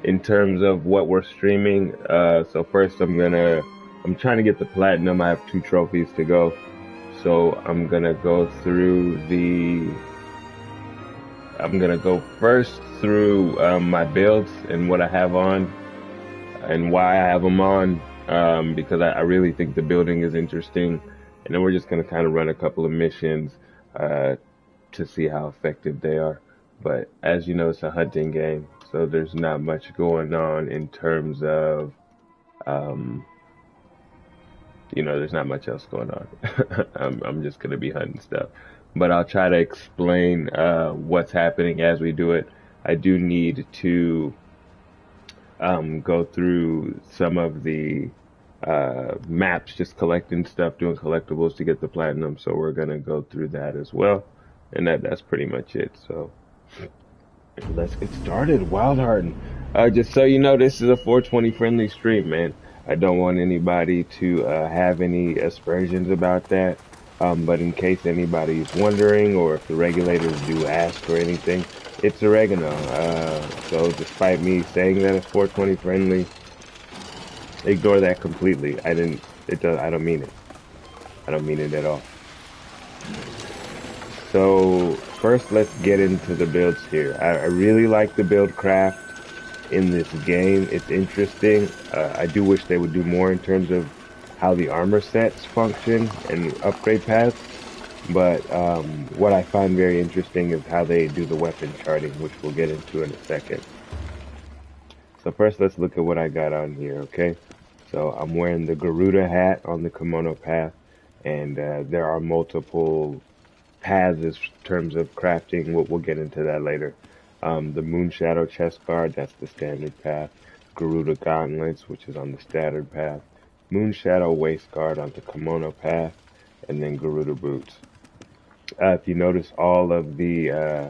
in terms of what we're streaming. So first I'm trying to get the platinum. I have two trophies to go. So I'm gonna go first through my builds and what I have on and why I have them on. Because I really think the building is interesting, and then we're just gonna kind of run a couple of missions uh, to see how effective they are. But as you know, it's a hunting game, so there's not much going on in terms of um, there's not much else going on. I'm just gonna be hunting stuff, but I'll try to explain what's happening as we do it. I do need to go through some of the maps, just collecting stuff, doing collectibles to get the platinum. So we're gonna go through that as well, and that's pretty much it. So let's get started. Wild Hearting. Just so you know, this is a 420 friendly stream, man. I don't want anybody to have any aspersions about that. But in case anybody's wondering, or if the regulators do ask or anything, it's oregano. So despite me saying that it's 420 friendly, ignore that completely. I didn't. It does. I don't mean it. I don't mean it at all. So first, let's get into the builds here. I really like the build craft in this game. It's interesting. I do wish they would do more in terms of how the armor sets function and upgrade paths. But what I find very interesting is how they do the weapon charting, which we'll get into in a second. So first, let's look at what I got on here, okay? So I'm wearing the Garuda hat on the kimono path, and there are multiple paths in terms of crafting. We'll get into that later. The Moonshadow chest guard, that's the standard path. Garuda gauntlets, which is on the standard path. Moonshadow waist guard on the kimono path, and then Garuda boots. If you notice, all of the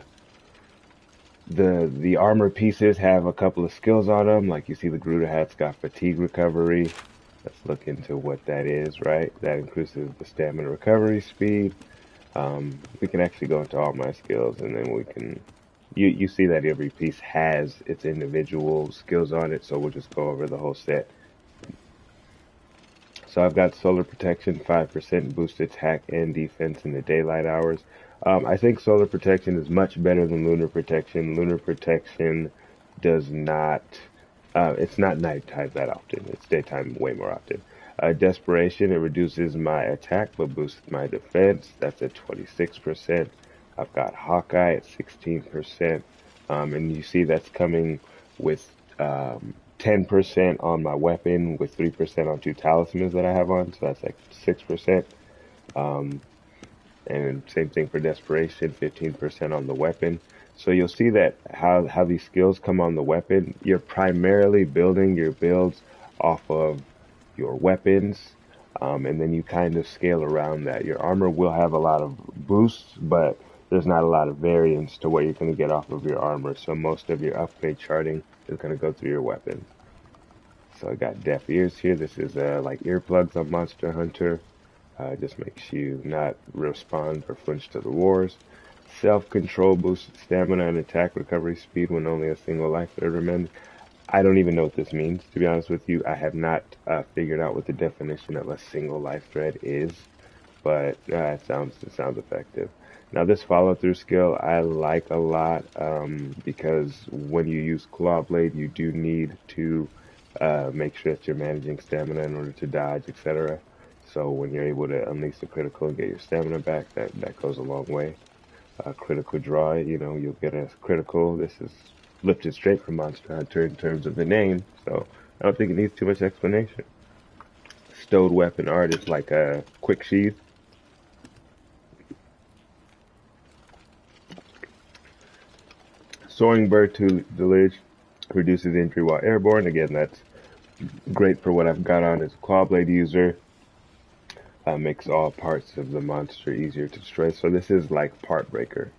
armor pieces have a couple of skills on them. Like you see, the Garuda hat's got fatigue recovery. Let's look into what that is, right? That increases the stamina recovery speed. We can actually go into all my skills, and then we can. You see that every piece has its individual skills on it, so we'll just go over the whole set. So I've got solar protection, 5% boost attack and defense in the daylight hours. I think solar protection is much better than lunar protection. Lunar protection does not, it's not nighttime that often. It's daytime way more often. Desperation, it reduces my attack but boosts my defense. That's at 26%. I've got Hawkeye at 16%. And you see that's coming with 10% on my weapon with 3% on two talismans that I have on. So that's like 6%. Um, and same thing for desperation, 15% on the weapon. So you'll see that how these skills come on the weapon. You're primarily building your builds off of your weapons, and then you kind of scale around that. Your armor will have a lot of boosts, but there's not a lot of variance to what you're going to get off of your armor. So most of your upgrade charting is going to go through your weapons. So I got deaf ears here. This is like earplugs on Monster Hunter. Just makes you not respond or flinch to the wars. Self-control boosts stamina and attack recovery speed when only a single life thread remains. I don't even know what this means, to be honest with you. I have not figured out what the definition of a single life thread is, but it sounds effective. Now this follow through skill I like a lot because when you use Claw Blade, you do need to make sure that you're managing stamina in order to dodge, etc. So when you're able to unleash the critical and get your stamina back, that goes a long way. Critical draw, you'll get a critical. This is lifted straight from Monster Hunter in terms of the name, so I don't think it needs too much explanation. Stowed weapon art is like a quick sheath. Soaring bird to village reduces injury while airborne. Again, that's great for what I've got on as a claw blade user. Makes all parts of the monster easier to destroy. So this is like part breaker.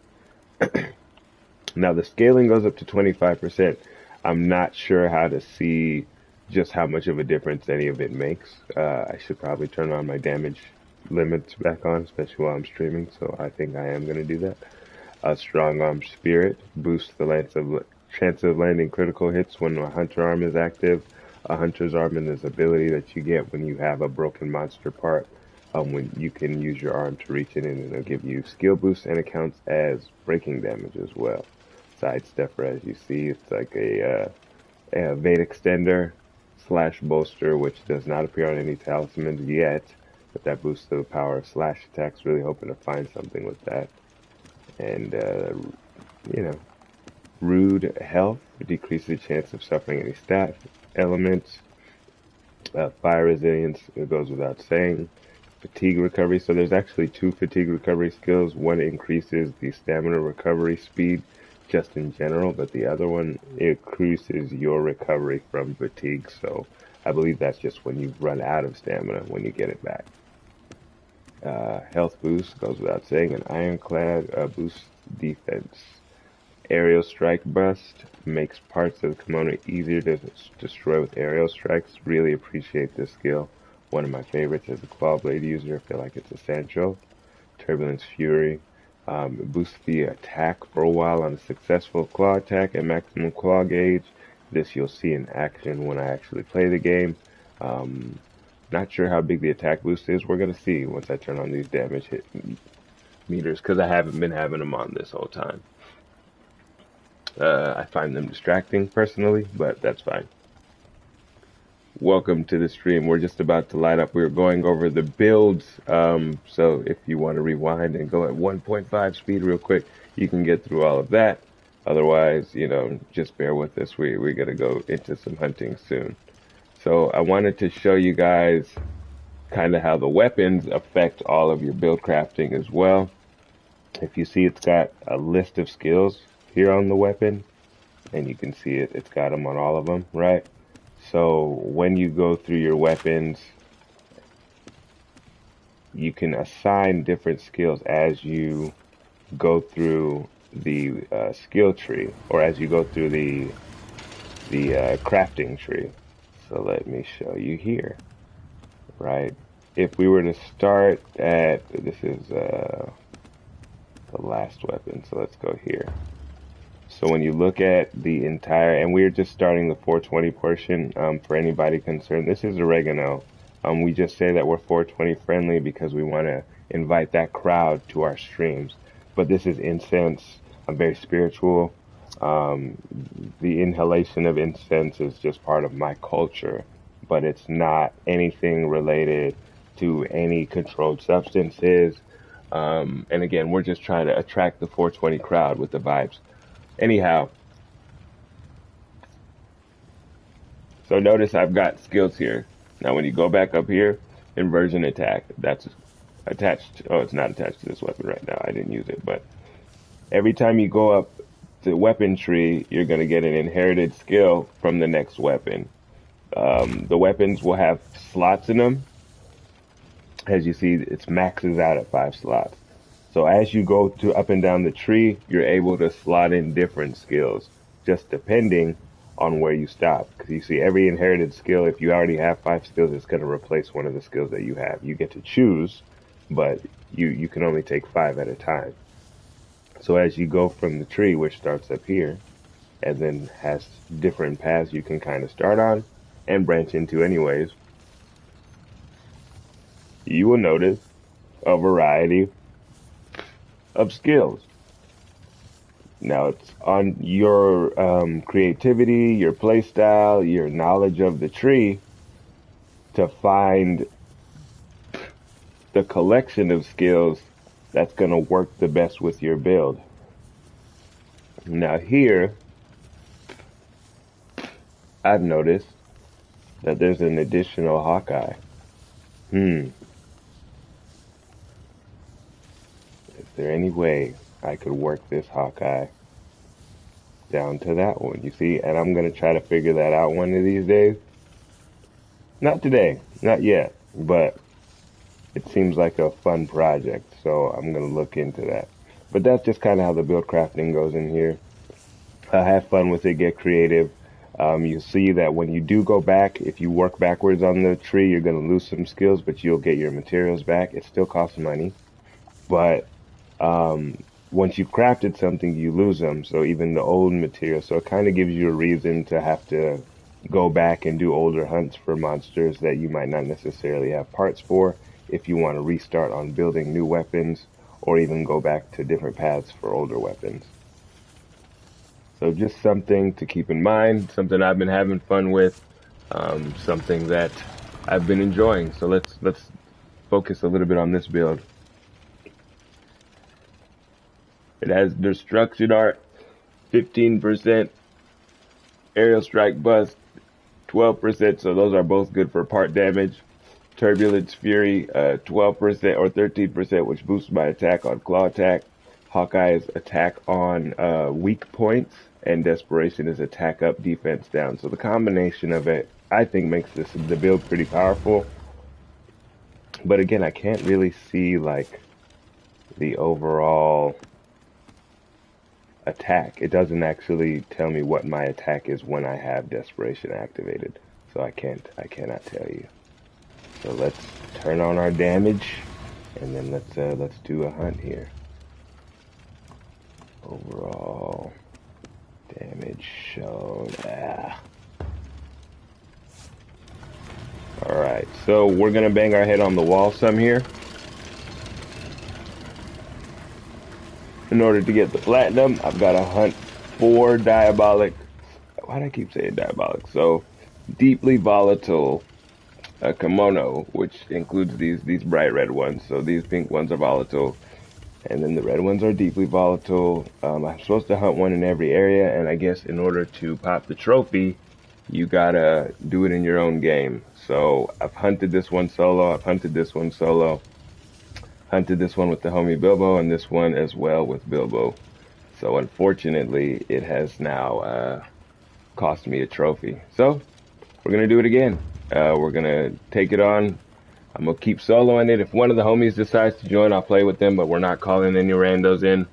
Now the scaling goes up to 25%. I'm not sure how to see just how much of a difference any of it makes. I should probably turn on my damage limits back on, especially while I'm streaming. So I think I am going to do that. Strong arm spirit boosts the length of chance of landing critical hits when a hunter arm is active. A hunter's arm is this ability that you get when you have a broken monster part. When you can use your arm to reach it, and it'll give you skill boost, and it counts as breaking damage as well. Sidestepper, as you see, it's like a evade extender slash bolster, which does not appear on any talismans yet, but that boosts the power of slash attacks. Really hoping to find something with that. And you know, rude health decreases the chance of suffering any stat elements. Fire resilience, it goes without saying. Fatigue recovery, so there's actually two fatigue recovery skills. One increases the stamina recovery speed just in general, but the other one increases your recovery from fatigue. So I believe that's just when you run out of stamina when you get it back. Health boost goes without saying. An ironclad boosts defense. Aerial strike burst makes parts of the kimono easier to destroy with aerial strikes. Really appreciate this skill. One of my favorites as a claw blade user. I feel like it's essential. Turbulence Fury. Boosts the attack for a while on a successful claw attack at maximum claw gauge. This you'll see in action when I actually play the game. Not sure how big the attack boost is. We're going to see once I turn on these damage hit meters, because I haven't been having them on this whole time. I find them distracting personally, but that's fine. Welcome to the stream. We're just about to light up. We were going over the builds, so if you want to rewind and go at 1.5 speed real quick, you can get through all of that. Otherwise, you know, just bear with us. We're going to go into some hunting soon. So I wanted to show you guys kind of how the weapons affect all of your build crafting as well. If you see, it's got a list of skills here on the weapon, and you can see it's got them on all of them, right? So when you go through your weapons, you can assign different skills as you go through the skill tree, or as you go through the crafting tree. So let me show you here, right? If we were to start at, this is the last weapon, so let's go here. So when you look at the entire, and we're just starting the 420 portion, for anybody concerned, this is oregano. We just say that we're 420 friendly because we want to invite that crowd to our streams. But this is incense. I'm very spiritual. The inhalation of incense is just part of my culture, but it's not anything related to any controlled substances. And again, we're just trying to attract the 420 crowd with the vibes. Anyhow, so notice I've got skills here. Now when you go back up here, inversion attack, that's attached. Oh, it's not attached to this weapon right now. I didn't use it, but every time you go up the weapon tree, you're going to get an inherited skill from the next weapon. The weapons will have slots in them. As you see, it maxes out at 5 slots. So as you go to up and down the tree, you're able to slot in different skills, just depending on where you stop. Because you see, every inherited skill, if you already have 5 skills, it's going to replace one of the skills that you have. You get to choose, but you can only take 5 at a time. So as you go from the tree, which starts up here, and then has different paths you can kind of start on and branch into anyways, you will notice a variety of skills. Now it's on your creativity, your play style, your knowledge of the tree to find the collection of skills that's going to work the best with your build. Now here, I've noticed that there's an additional Hawkeye. Is there any way I could work this Hawkeye down to that one? You see, and I'm going to try to figure that out one of these days. Not today, not yet, but it seems like a fun project, so I'm going to look into that. But that's just kind of how the build crafting goes in here. Have fun with it, get creative. You see that when you do go back, if you work backwards on the tree, you're going to lose some skills, but you'll get your materials back. It still costs money, but once you've crafted something, you lose them. So even the old material. So it kind of gives you a reason to have to go back and do older hunts for monsters that you might not necessarily have parts for if you want to restart on building new weapons or even go back to different paths for older weapons. So just something to keep in mind, something I've been having fun with, something that I've been enjoying. So let's focus a little bit on this build. It has destruction art, 15% aerial strike bust, 12%. So those are both good for part damage. Turbulence Fury, 12% or 13%, which boosts my attack on claw attack. Hawkeye's attack on weak points, and Desperation is attack up, defense down. So the combination of it, I think, makes the build pretty powerful. But again, I can't really see like the overall attack. It doesn't actually tell me what my attack is when I have Desperation activated. So I cannot tell you. So let's turn on our damage, and then let's do a hunt here. Overall damage shown. Alright, so we're gonna bang our head on the wall some here in order to get the platinum. I've got to hunt 4 diabolic. Why do I keep saying diabolic? So deeply volatile kimono, which includes these bright red ones. So these pink ones are volatile, and then the red ones are deeply volatile. I'm supposed to hunt one in every area, and I guess in order to pop the trophy, you gotta do it in your own game. So I've hunted this one solo, I've hunted this one solo, hunted this one with the homie Bilbo, and this one as well with Bilbo. So unfortunately, it has now cost me a trophy. So we're gonna do it again. We're gonna take it on. I'm gonna keep soloing it. If one of the homies decides to join, I'll play with them, but we're not calling any randos in.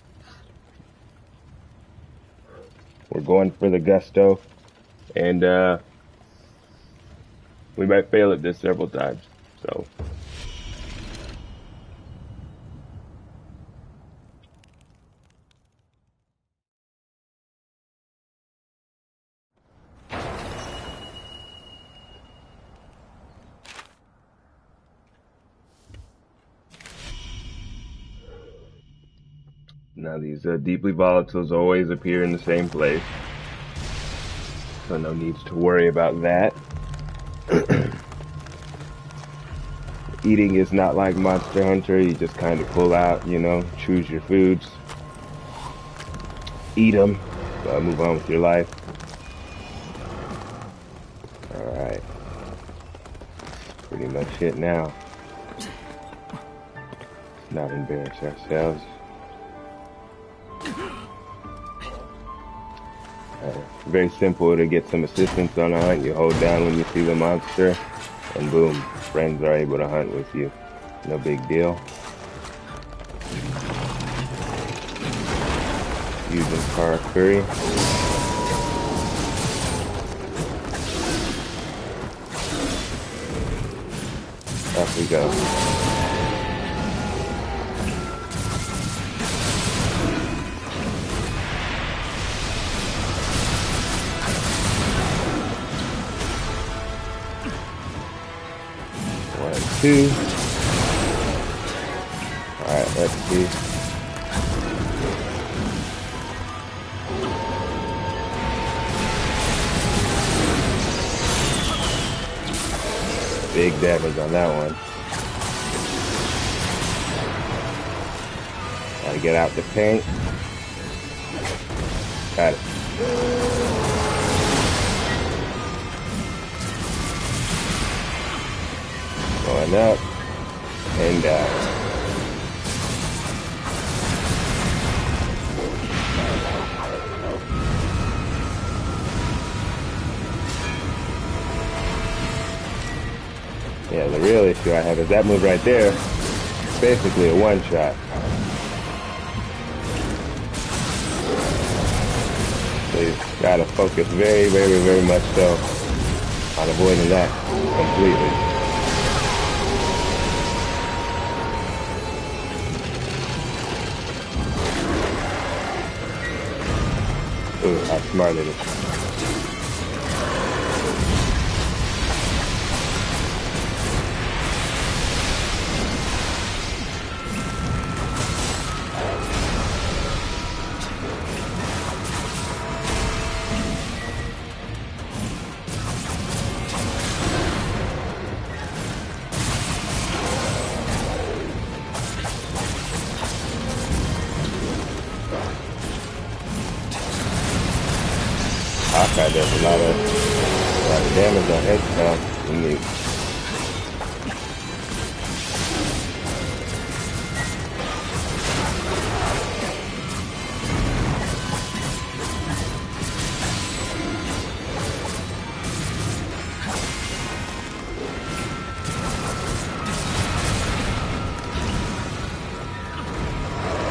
We're going for the gusto, and we might fail at this several times. So now these deeply volatiles always appear in the same place, so no needs to worry about that. Eating is not like Monster Hunter. You just kind of pull out, you know, choose your foods, eat them, move on with your life. Alright. Pretty much it now. Let's not embarrass ourselves. Very simple to get some assistance on a hunt. You hold down when you see the monster, and boom, friends are able to hunt with you. No big deal. Using Karakuri. Off we go. Two. Alright, let's see. Big damage on that one. Gotta get out the paint. Got it. Going up and down. Yeah, the real issue I have is that move right there. It's basically a one-shot. So you've got to focus very, very, very much so on avoiding that completely. smarter than Hawkeye does a lot of damage on headshot when you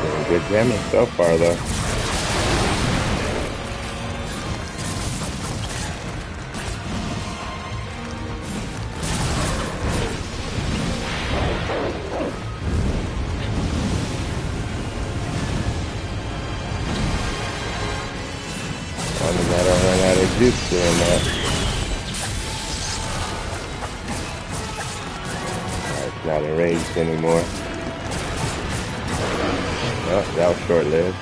doing good damage so far though. Only gotta run out of juice doing that. It's not enraged anymore. Oh, that was short-lived.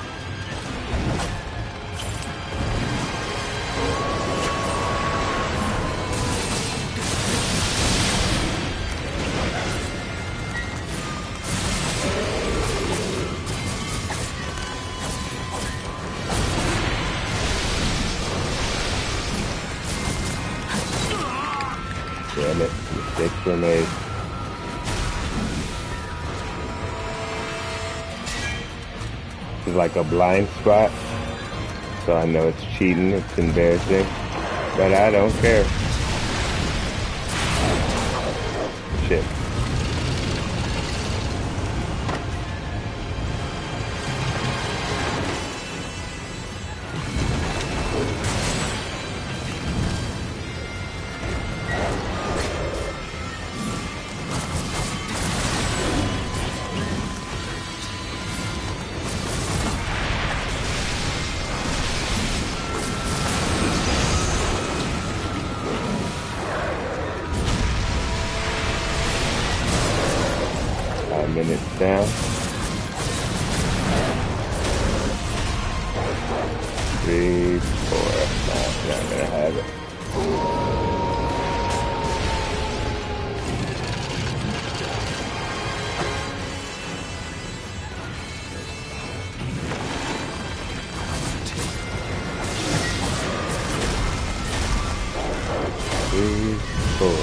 Damn it, mistakes were made. It's like a blind spot, so I know it's cheating, it's embarrassing, but I don't care. Shit. Minutes down. 3, 4. No, not gonna have it. Three, 4.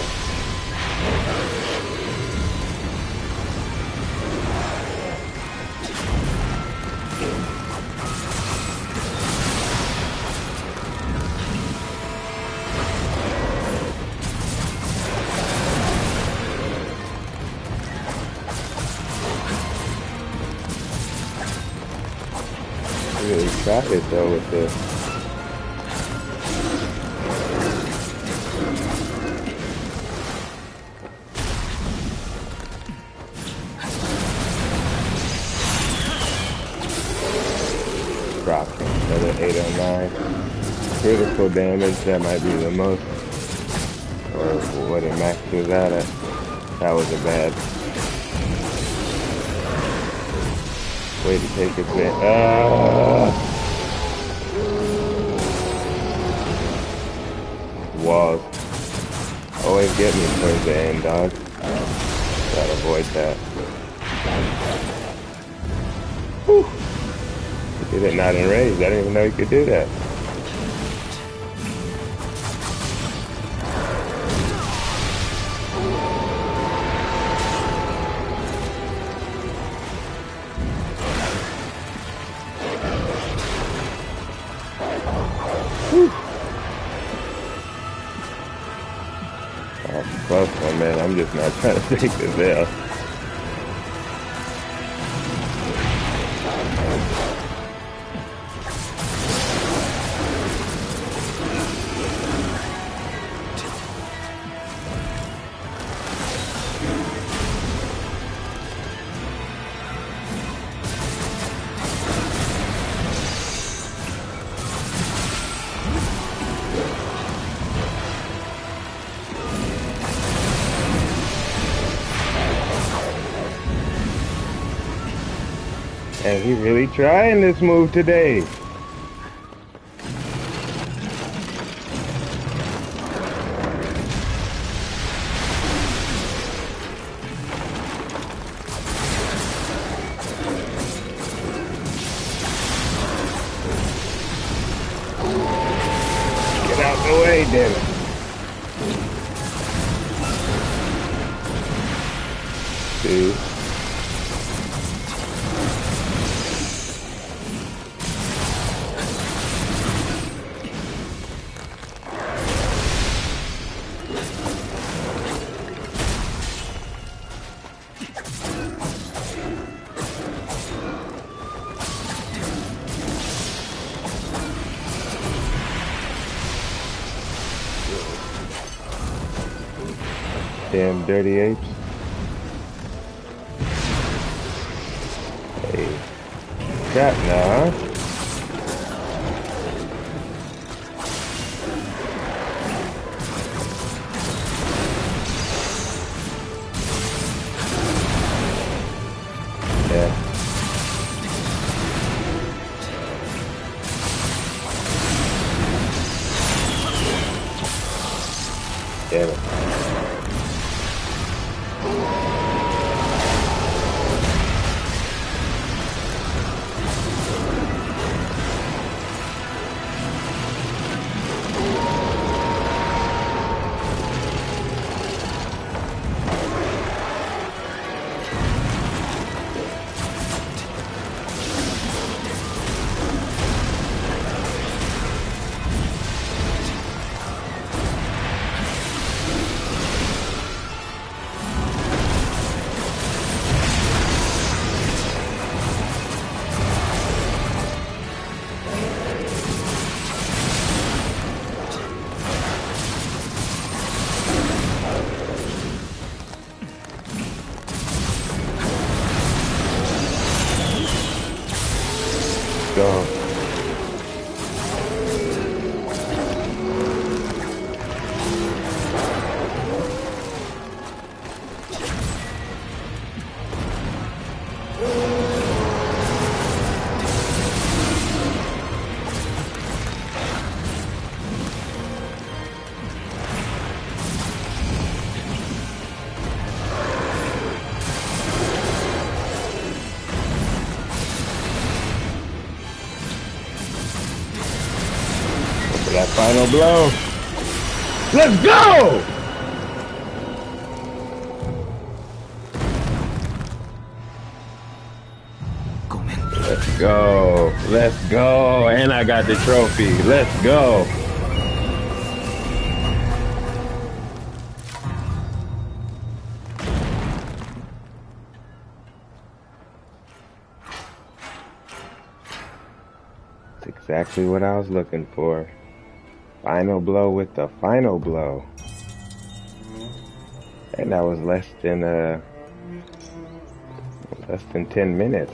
Really tried it though with the drop another 809 critical damage. That might be the most, or what it maxes out at. That was a bad way to take advantage. Walls always get me towards the end, dog. Gotta avoid that. Whew. He did it not enraged. I didn't even know he could do that. Close one, man. I'm just not trying to take this L. And he really trying this move today. Get out the way, damn it. Two. Damn dirty apes. Hey. Crap now, huh? Yeah. Damn it. Go. That final blow. Let's go! Let's go. Let's go. And I got the trophy. Let's go. That's exactly what I was looking for. Final blow with the final blow. And that was less than 10 minutes.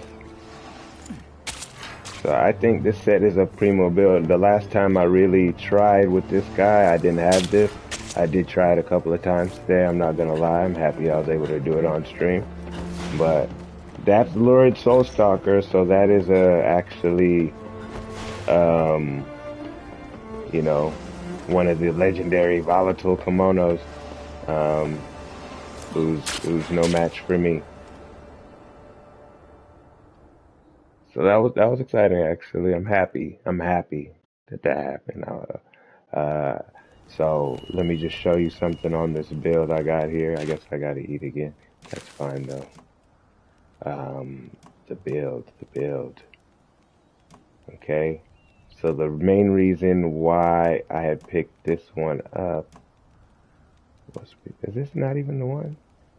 So I think this set is a primo build. The last time I really tried with this guy, I didn't have this. I did try it a couple of times today, I'm not gonna lie. I'm happy I was able to do it on stream. But that's Lurid Soulstalker, so that is actually you know, one of the legendary volatile kimonos, who's no match for me. So that was exciting actually. I'm happy that happened. So let me just show you something on this build I got here. I guess I gotta eat again. That's fine though. The build. Okay. So the main reason why I had picked this one up was because this is not even the one.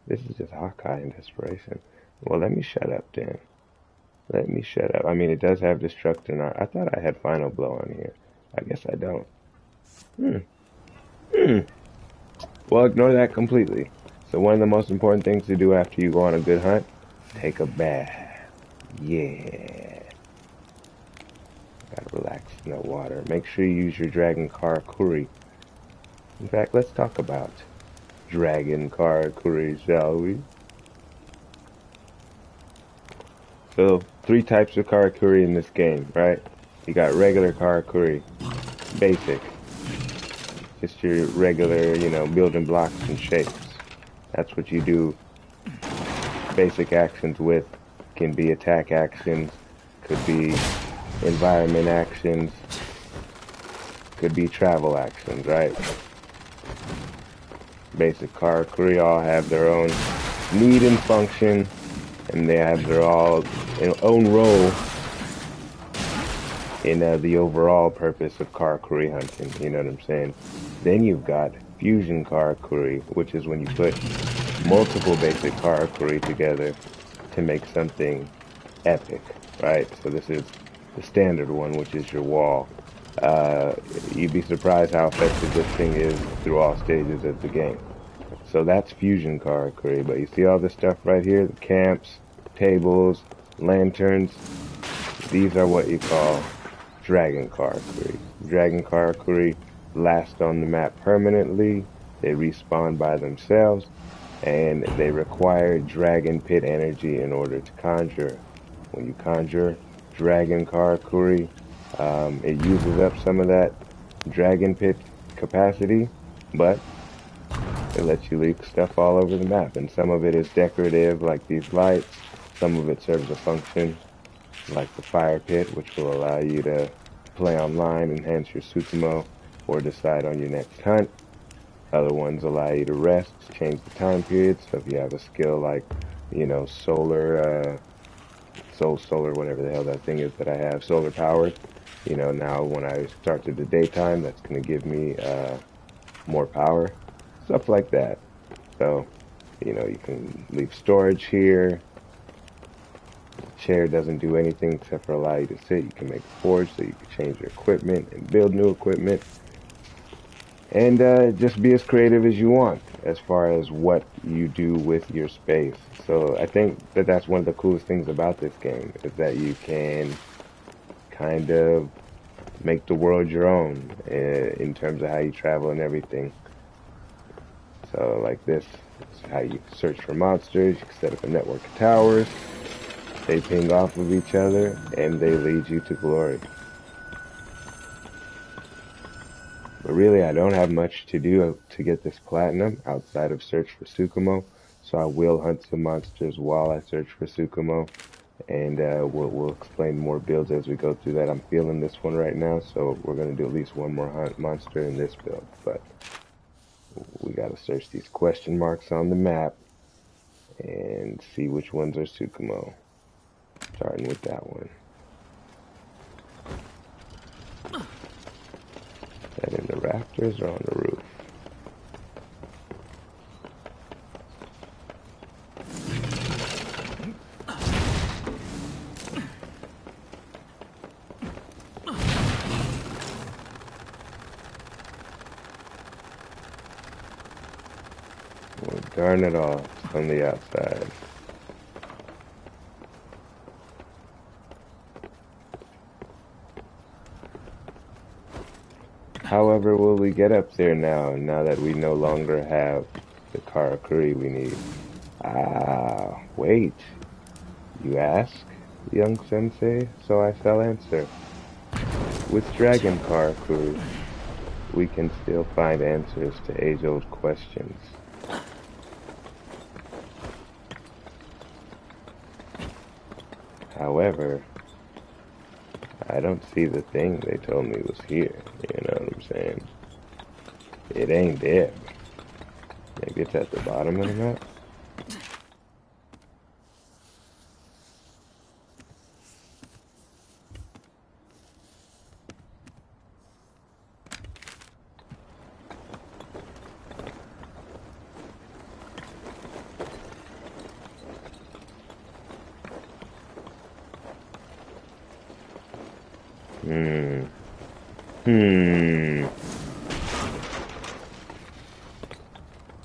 This is just Hawkeye and Desperation. Well, let me shut up then. Let me shut up. I mean, it does have Destructor. I thought I had Final Blow on here. I guess I don't. Well, ignore that completely. So one of the most important things to do after you go on a good hunt, take a bath. Yeah. Gotta relax in the water. Make sure you use your Dragon Karakuri. In fact, let's talk about Dragon Karakuri, shall we? So, three types of karakuri in this game, right? You got regular karakuri, basic, just your regular, building blocks and shapes. That's what you do basic actions with. Can be attack actions, could be environment actions, could be travel actions, right? Basic karakuri all have their own need and function, and they have their own role in the overall purpose of karakuri hunting. You know what I'm saying? Then you've got fusion karakuri, which is when you put multiple basic karakuri together to make something epic, right? So this is the standard one, which is your wall. You'd be surprised how effective this thing is through all stages of the game. So that's fusion karakuri, but you see all this stuff right here, the camps, tables, lanterns, these are what you call dragon karakuri. Dragon karakuri last on the map permanently, they respawn by themselves, and they require dragon pit energy in order to conjure. When you conjure dragon karakuri, it uses up some of that dragon pit capacity, but it lets you leak stuff all over the map, and some of it is decorative, like these lights. Some of it serves a function, like the fire pit, which will allow you to play online, enhance your Tsukumo, or decide on your next hunt. Other ones allow you to rest, change the time period. So if you have a skill like, solar, whatever the hell that thing is that I have, solar powered, now when I start to the daytime, that's going to give me more power. Stuff like that. So, you can leave storage here. The chair doesn't do anything except for allow you to sit. You can make a forge so you can change your equipment and build new equipment. And just be as creative as you want as far as what you do with your space. So I think that that's one of the coolest things about this game, is that you can kind of make the world your own in terms of how you travel and everything. So like this is how you search for monsters. You can set up a network of towers. They ping off of each other and they lead you to glory. But really, I don't have much to do to get this platinum outside of search for Tsukumo. So I will hunt some monsters while I search for Tsukumo. And we'll explain more builds as we go through that. I'm feeling this one right now, so we're going to do at least one more hunt monster in this build. But we got to search these question marks on the map and see which ones are Tsukumo. Starting with that one. Is that in the rafters or on the roof? Well, darn it all, it's on the outside. However, will we get up there now that we no longer have the karakuri we need? Ah, wait. You ask, young sensei, so I shall answer. With dragon karakuri, we can still find answers to age-old questions. However, I don't see the thing they told me was here. You know what I'm saying? It ain't there. Maybe it's at the bottom of the map?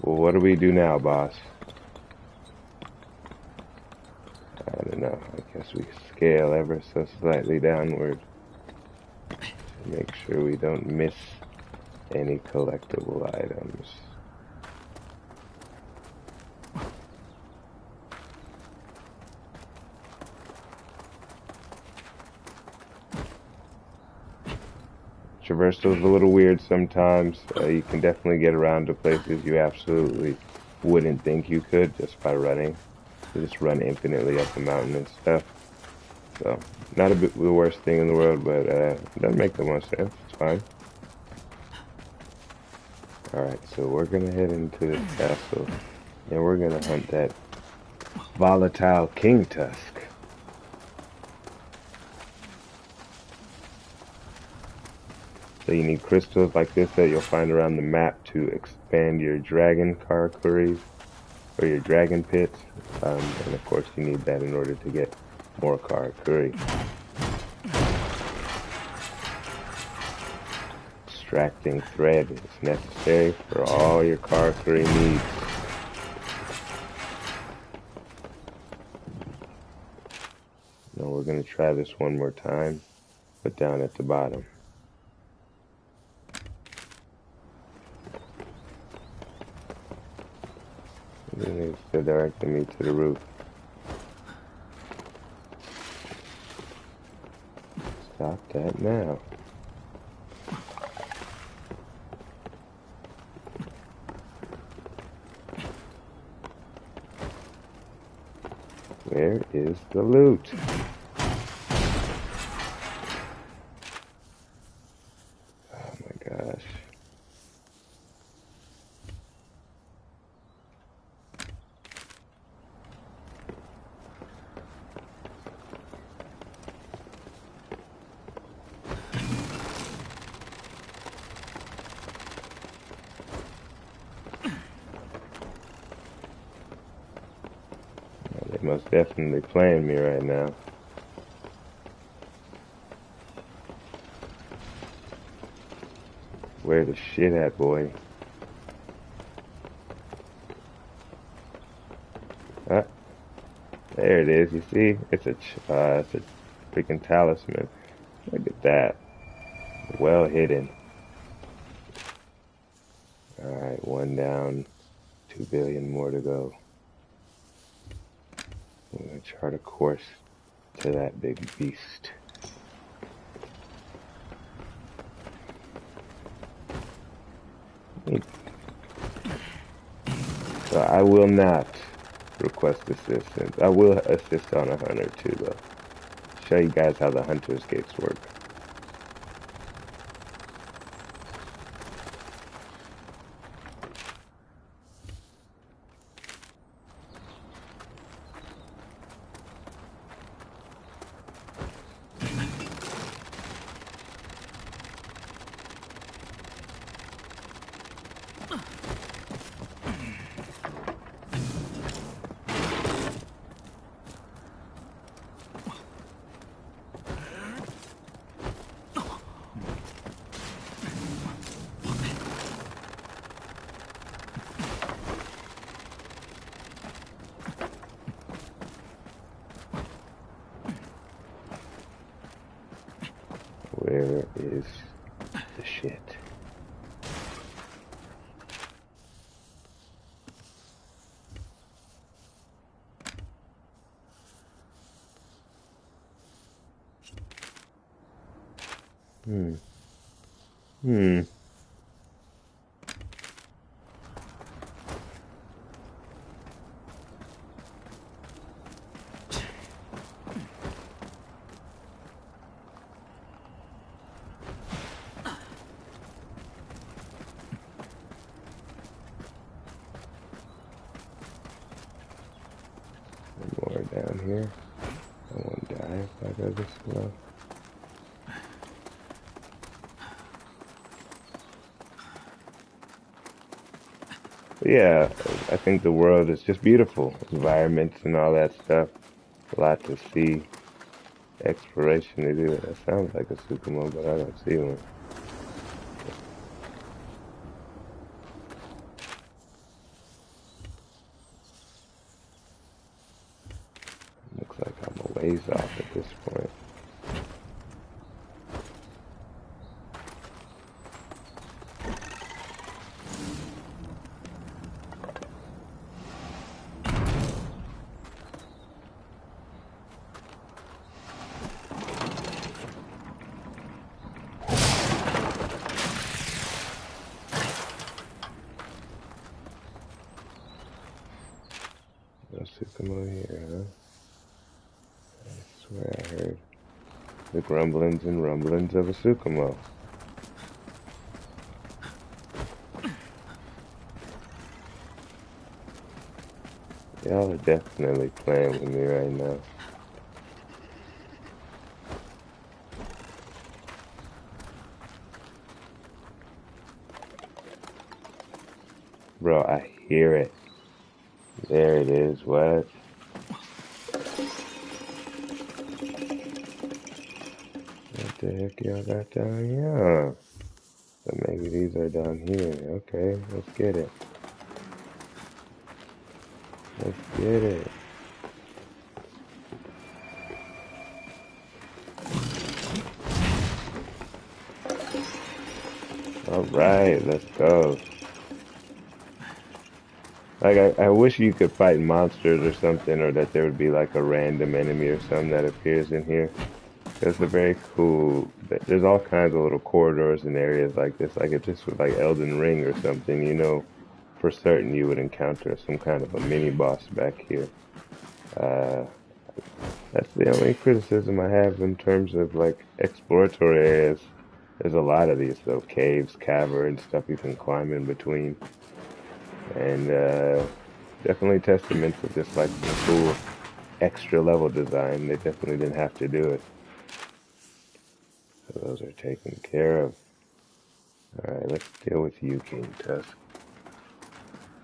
Well, what do we do now, boss? I don't know. I guess we scale ever so slightly downward to make sure we don't miss any collectible items. Traversal's a little weird sometimes. You can definitely get around to places you absolutely wouldn't think you could just by running. You just run infinitely up the mountain and stuff. So, not the worst thing in the world, but it doesn't make the most sense. It's fine. Alright, so we're gonna head into this castle, and we're gonna hunt that volatile king tusk. So you need crystals like this that you'll find around the map to expand your dragon Karakuris, or your dragon pits. And of course you need that in order to get more Karakuri. Extracting thread is necessary for all your Karakuri needs. Now we're going to try this one more time, but down at the bottom. And then it's still directing me to the roof. Stop that now. Where is the loot? Oh my gosh. They most definitely playing me right now. Where the shit at, boy? Ah, there it is. You see? It's a freaking talisman. Look at that. Well hidden. Alright, one down. 2 billion more to go. I'm gonna chart a course to that big beast. So I will not request assistance. I will assist on a hunt or two though. Show you guys how the hunter's gates work. Where is the shit? Hmm. Hmm. More down here. I won't die if I go this slow. But yeah, I think the world is just beautiful. Environments and all that stuff. A lot to see. Exploration to do. That sounds like a Sukumo, but I don't see one. Looks like I'm a ways off at this point. No Sukumo here, huh? I swear I heard the grumblings and rumblings of a Sukumo. Y'all are definitely playing with me right now. Bro, I hear it. There it is. What? What the heck y'all got down here? So maybe these are down here. Okay, let's get it. Let's get it. Alright, let's go. Like, I wish you could fight monsters or something, or that there would be like a random enemy or something that appears in here. It's a very cool. There's all kinds of little corridors and areas like this. Like if this was like Elden Ring or something, you know, for certain you would encounter some kind of a mini boss back here. Uh, that's the only criticism I have in terms of like exploratory areas. There's a lot of these though, caves, caverns, stuff you can climb in between, and definitely testament to just like the cool extra level design. They definitely didn't have to do it. So those are taken care of. Alright, let's deal with you, King Tusk.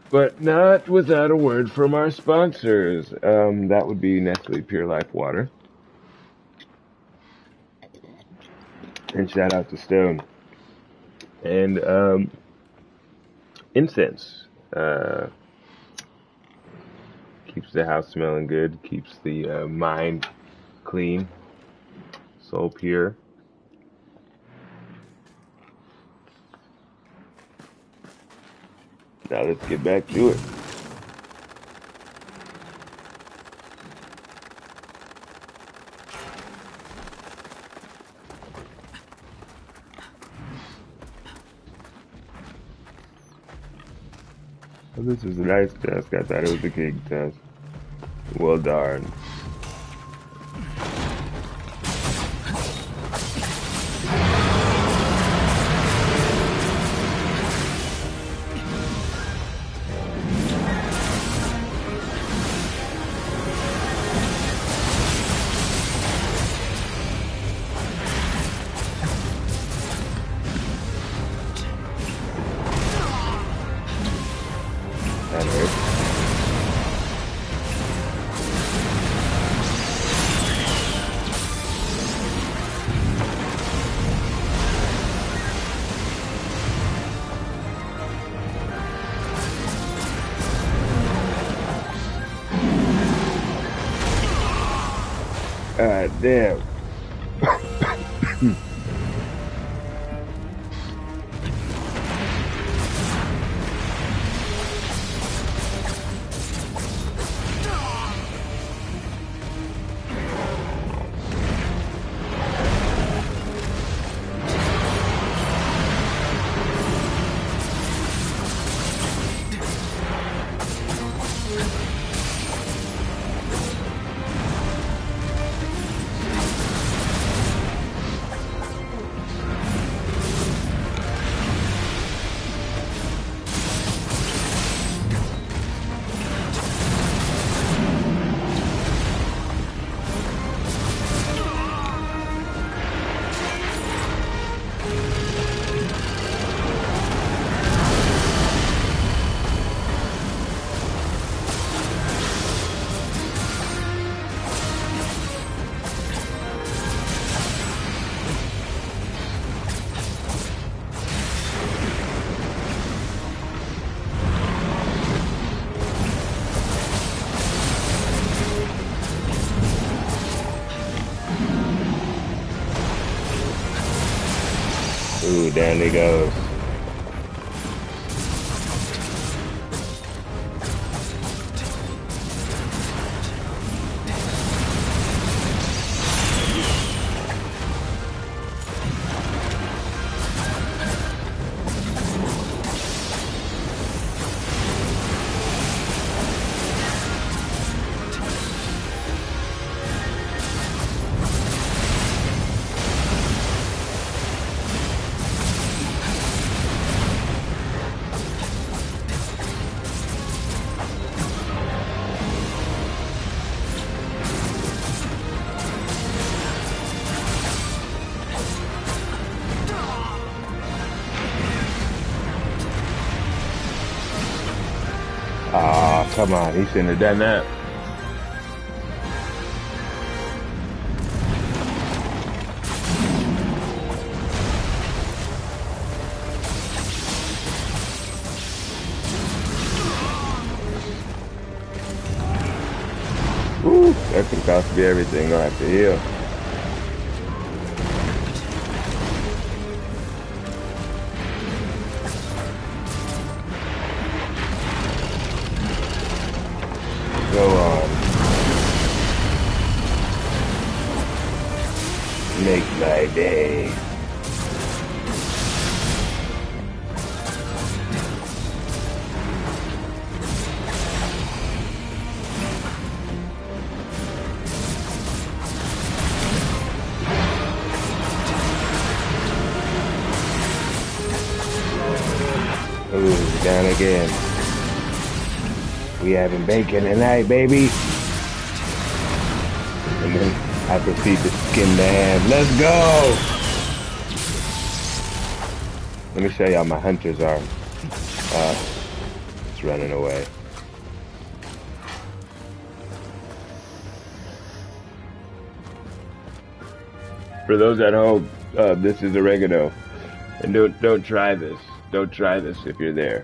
But not without a word from our sponsors. That would be Nestle Pure Life Water. And shout out to Stone. And incense. Keeps the house smelling good, keeps the mind clean, soul pure. Now let's get back to it. Oh, this is a nice task. I thought it was a king task. Well darn. That hurt. Damn. Ooh, down he goes. Come on, he shouldn't have done that. Woo, that could cost me everything. I'll have to heal. Go on. Make my day. Ooh, down again. We having bacon tonight, baby. And then I proceed to skin the hand. Let's go! Let me show y'all my hunter's arm. It's running away. For those at home, this is oregano. And don't try this. Don't try this if you're there.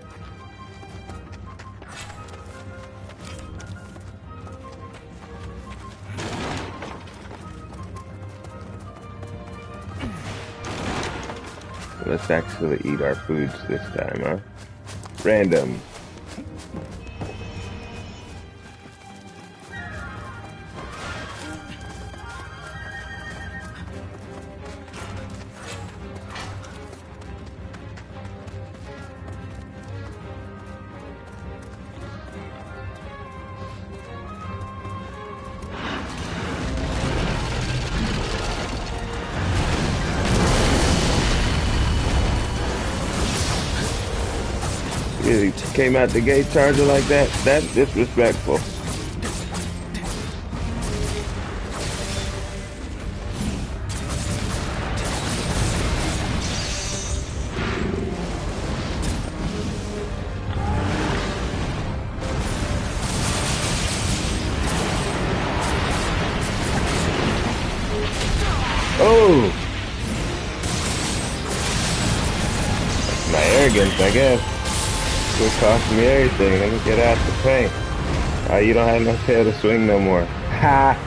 Let's actually eat our foods this time, huh? Random. He came out the gate charging like that. That's disrespectful. Oh! That's my arrogance, I guess. It cost me everything. Let me get out the paint. You don't have no tail to swing no more. Ha!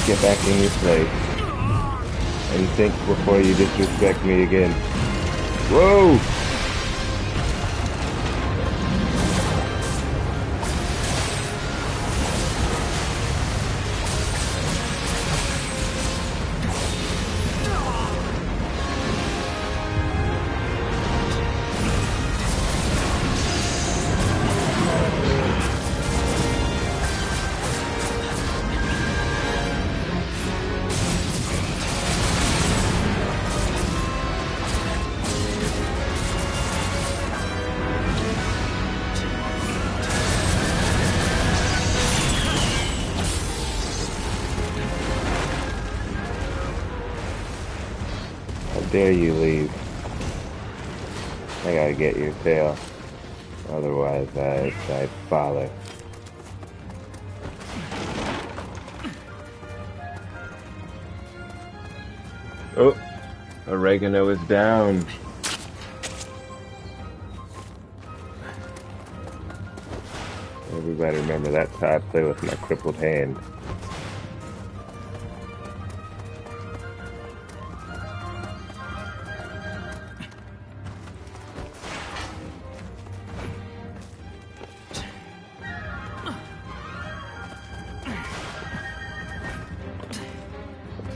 Get back in your place and think before you disrespect me again. Whoa! Dare you leave? I gotta get your tail. Otherwise, I'd follow. Oh, oregano is down. Everybody remember that's how I play with my crippled hand.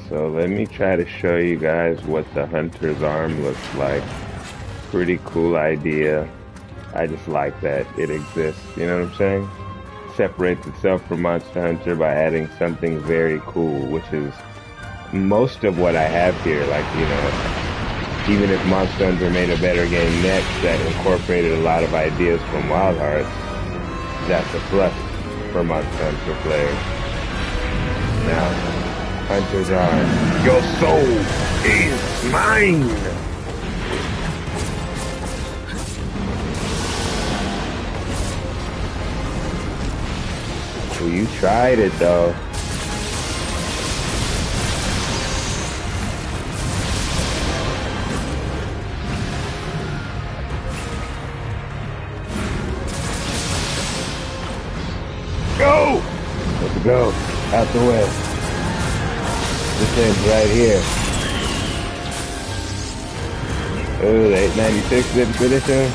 So let me try to show you guys what the hunter's arm looks like. pretty cool idea. I just like that it exists. You know what I'm saying? Separates itself from Monster Hunter by adding something very cool, which is most of what I have here. Like, you know, even if Monster Hunter made a better game next that incorporated a lot of ideas from Wild Hearts, that's a plus for Monster Hunter players. Now, Hunters are, your soul is mine! Well, you tried it though. Go! Let's go. Out the way. This ends right here. Oh, the 896 didn't finish him.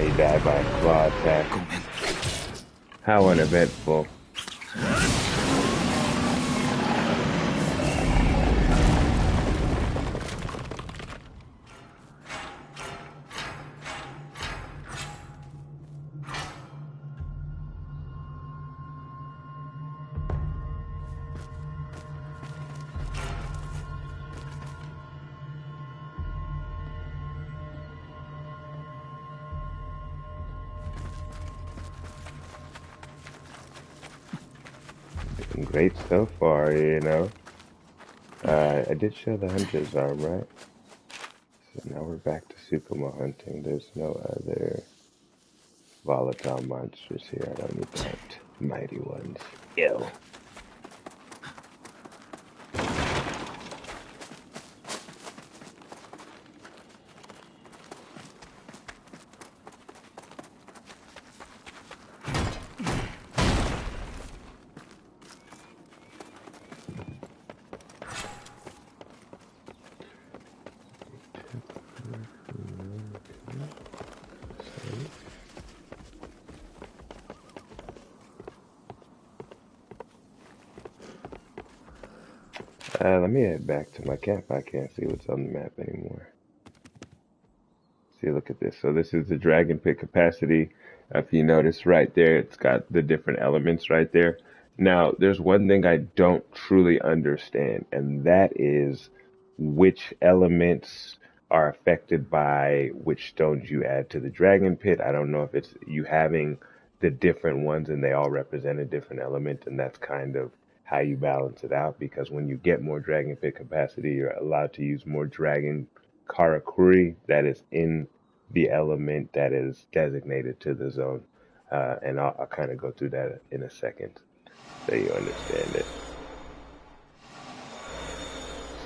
He died by a claw attack. How uneventful. Great so far, you know. I did show the hunter's arm, right? So now we're back to Sukuma hunting. There's no other volatile monsters here. I don't need to hunt mighty ones. Ew. Let me head back to my camp. I can't see what's on the map anymore. See, look at this. So this is the dragon pit capacity. If you notice right there, it's got the different elements right there. Now, there's one thing I don't truly understand, and that is which elements are affected by which stones you add to the dragon pit. I don't know if it's you having the different ones and they all represent a different element, and that's kind of how you balance it out, because when you get more dragon pit capacity, you're allowed to use more dragon karakuri that is in the element that is designated to the zone. And I'll kind of go through that in a second so you understand it.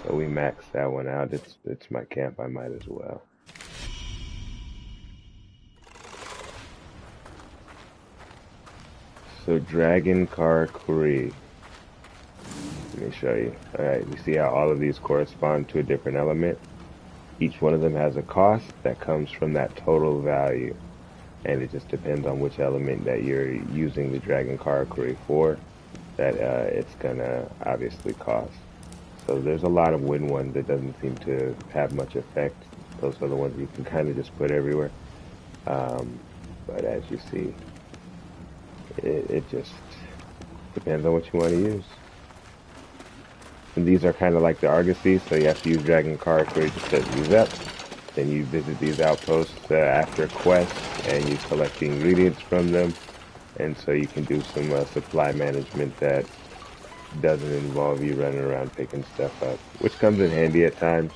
So we maxed that one out. It's my camp. I might as well. So Dragon Karakuri. Let me show you. Alright, you see how all of these correspond to a different element? Each one of them has a cost that comes from that total value. And it just depends on which element that you're using the Dragon Karakuri for that it's gonna obviously cost. So there's a lot of wind ones that doesn't seem to have much effect. Those are the ones you can kind of just put everywhere. But as you see, it just depends on what you want to use. And these are kind of like the Argosy, so you have to use Dragon Karakuri to set these up. Then you visit these outposts after quests, and you collect the ingredients from them. And so you can do some supply management that doesn't involve you running around picking stuff up, which comes in handy at times.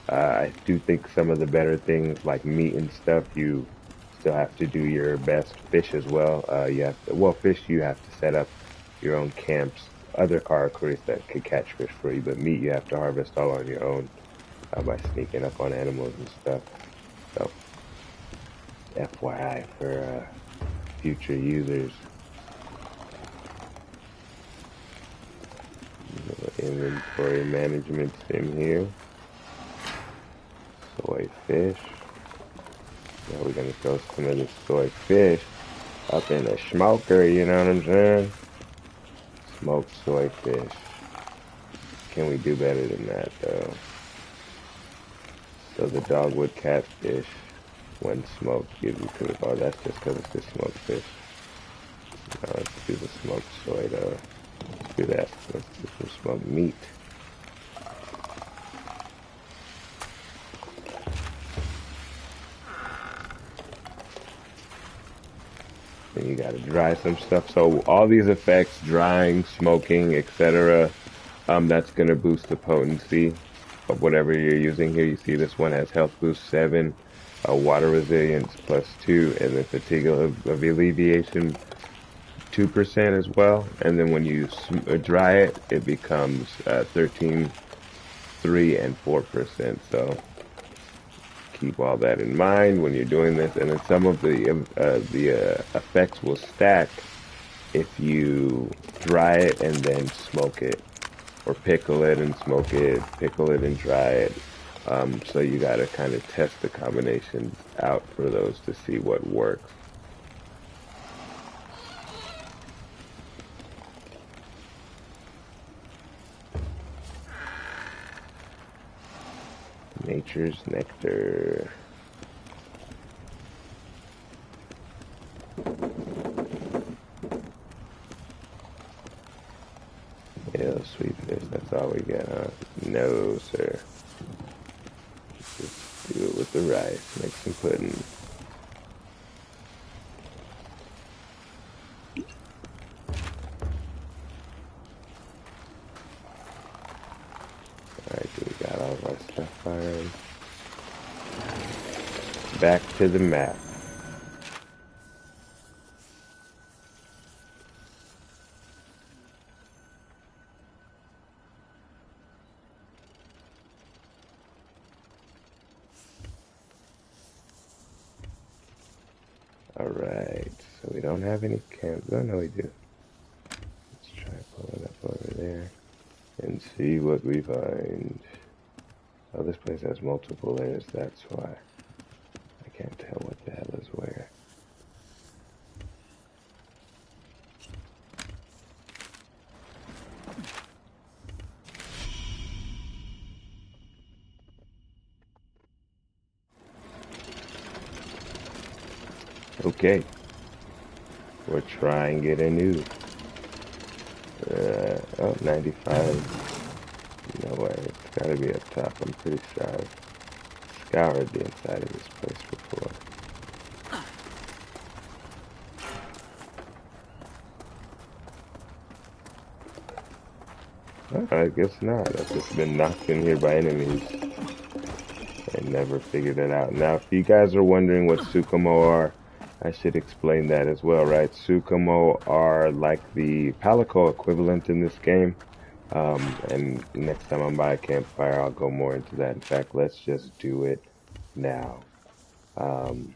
I do think some of the better things like meat and stuff, you still have to do your best. Fish as well. Fish you have to set up your own camps. Other Karakuris that could catch fish for you, but meat you have to harvest all on your own by sneaking up on animals and stuff. So, FYI for future users. Inventory management sim here. Soy fish. Now we're gonna throw some of this soy fish up in a smoker, you know what I'm saying? Smoked soy fish. Can we do better than that, though? So the dogwood catfish, when smoked, gives you food. Oh, that's just because it's just smoked fish. Now let's do the smoked soy, though. Let's do that. Let's do some smoked meat. Then you gotta dry some stuff. So all these effects, drying, smoking, etc., that's gonna boost the potency of whatever you're using here. You see this one has health boost 7, water resilience +2, and then fatigue of alleviation 2% as well. And then when you dry it, it becomes 13, 3, and 4%. So keep all that in mind when you're doing this. And then some of the effects will stack if you dry it and then smoke it, or pickle it and smoke it, pickle it and dry it. So you got to kind of test the combinations out for those to see what works. Nature's nectar. Yeah, sweet fish, that's all we got, huh? No, sir. Just do it with the rice. Make some pudding. Alright, so we got all of our stuff fired. Back to the map. Alright, so we don't have any camps. Oh, no, we do. Let's try pulling up over there and see what we find. Oh, this place has multiple layers, that's why. I can't tell what the hell is where. Okay, we're trying it anew. Oh, 95. No way, it's gotta be up top. I'm pretty sure I've scoured the inside of this place before. Oh, I guess not. I've just been knocked in here by enemies and never figured it out. Now, if you guys are wondering what Tsukumo are, I should explain that as well, right? Tsukumo are like the Palico equivalent in this game. And next time I'm by a campfire, I'll go more into that. In fact, let's just do it now. Um,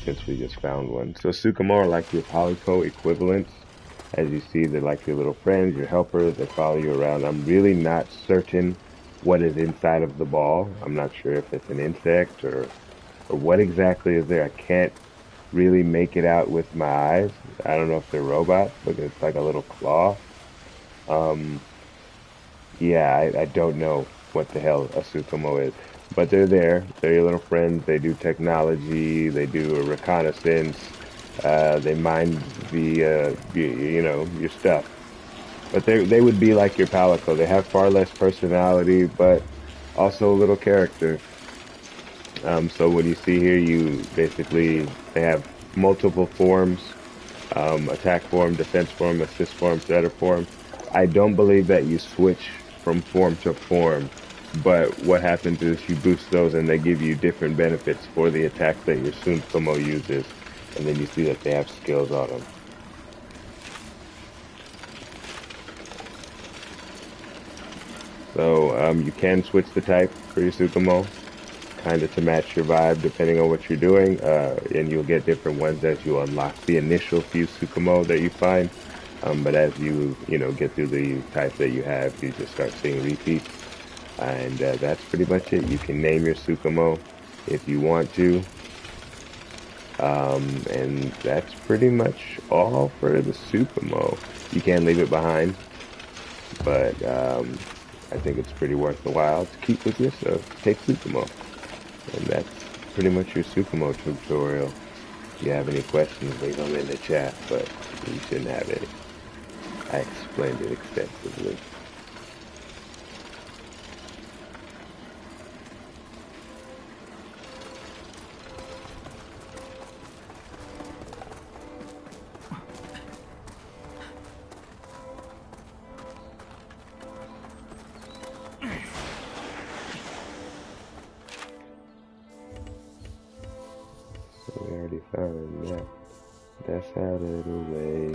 since we just found one. So Tsukumo are like your Palico equivalents. As you see, they're like your little friends, your helpers. They follow you around. I'm really not certain what is inside of the ball. I'm not sure if it's an insect or what exactly is there. I can't really make it out with my eyes. I don't know if they're robots, but it's like a little claw. Um, yeah, I don't know what the hell a Tsukumo is. But they're there. They're your little friends. They do technology. They do a reconnaissance. They mind you know, your stuff. But they would be like your Palico. They have far less personality, but also a little character. So what you see here, you basically, they have multiple forms, attack form, defense form, assist form, threader form. I don't believe that you switch from form to form, but what happens is you boost those and they give you different benefits for the attack that your Tsukumo uses, and then you see that they have skills on them. So you can switch the type for your Tsukumo, kind of to match your vibe depending on what you're doing, and you'll get different ones as you unlock the initial few Tsukumo that you find. But as you know, get through the type that you have, you just start seeing repeats. And that's pretty much it. You can name your Tsukumo if you want to. And that's pretty much all for the Supremo. You can't leave it behind, but I think it's pretty worth the while to keep with you, so take Supremo. And that's pretty much your Supremo tutorial. If you have any questions, leave them in the chat, but you shouldn't have any. I explained it extensively. So we already found that. That's out of the way.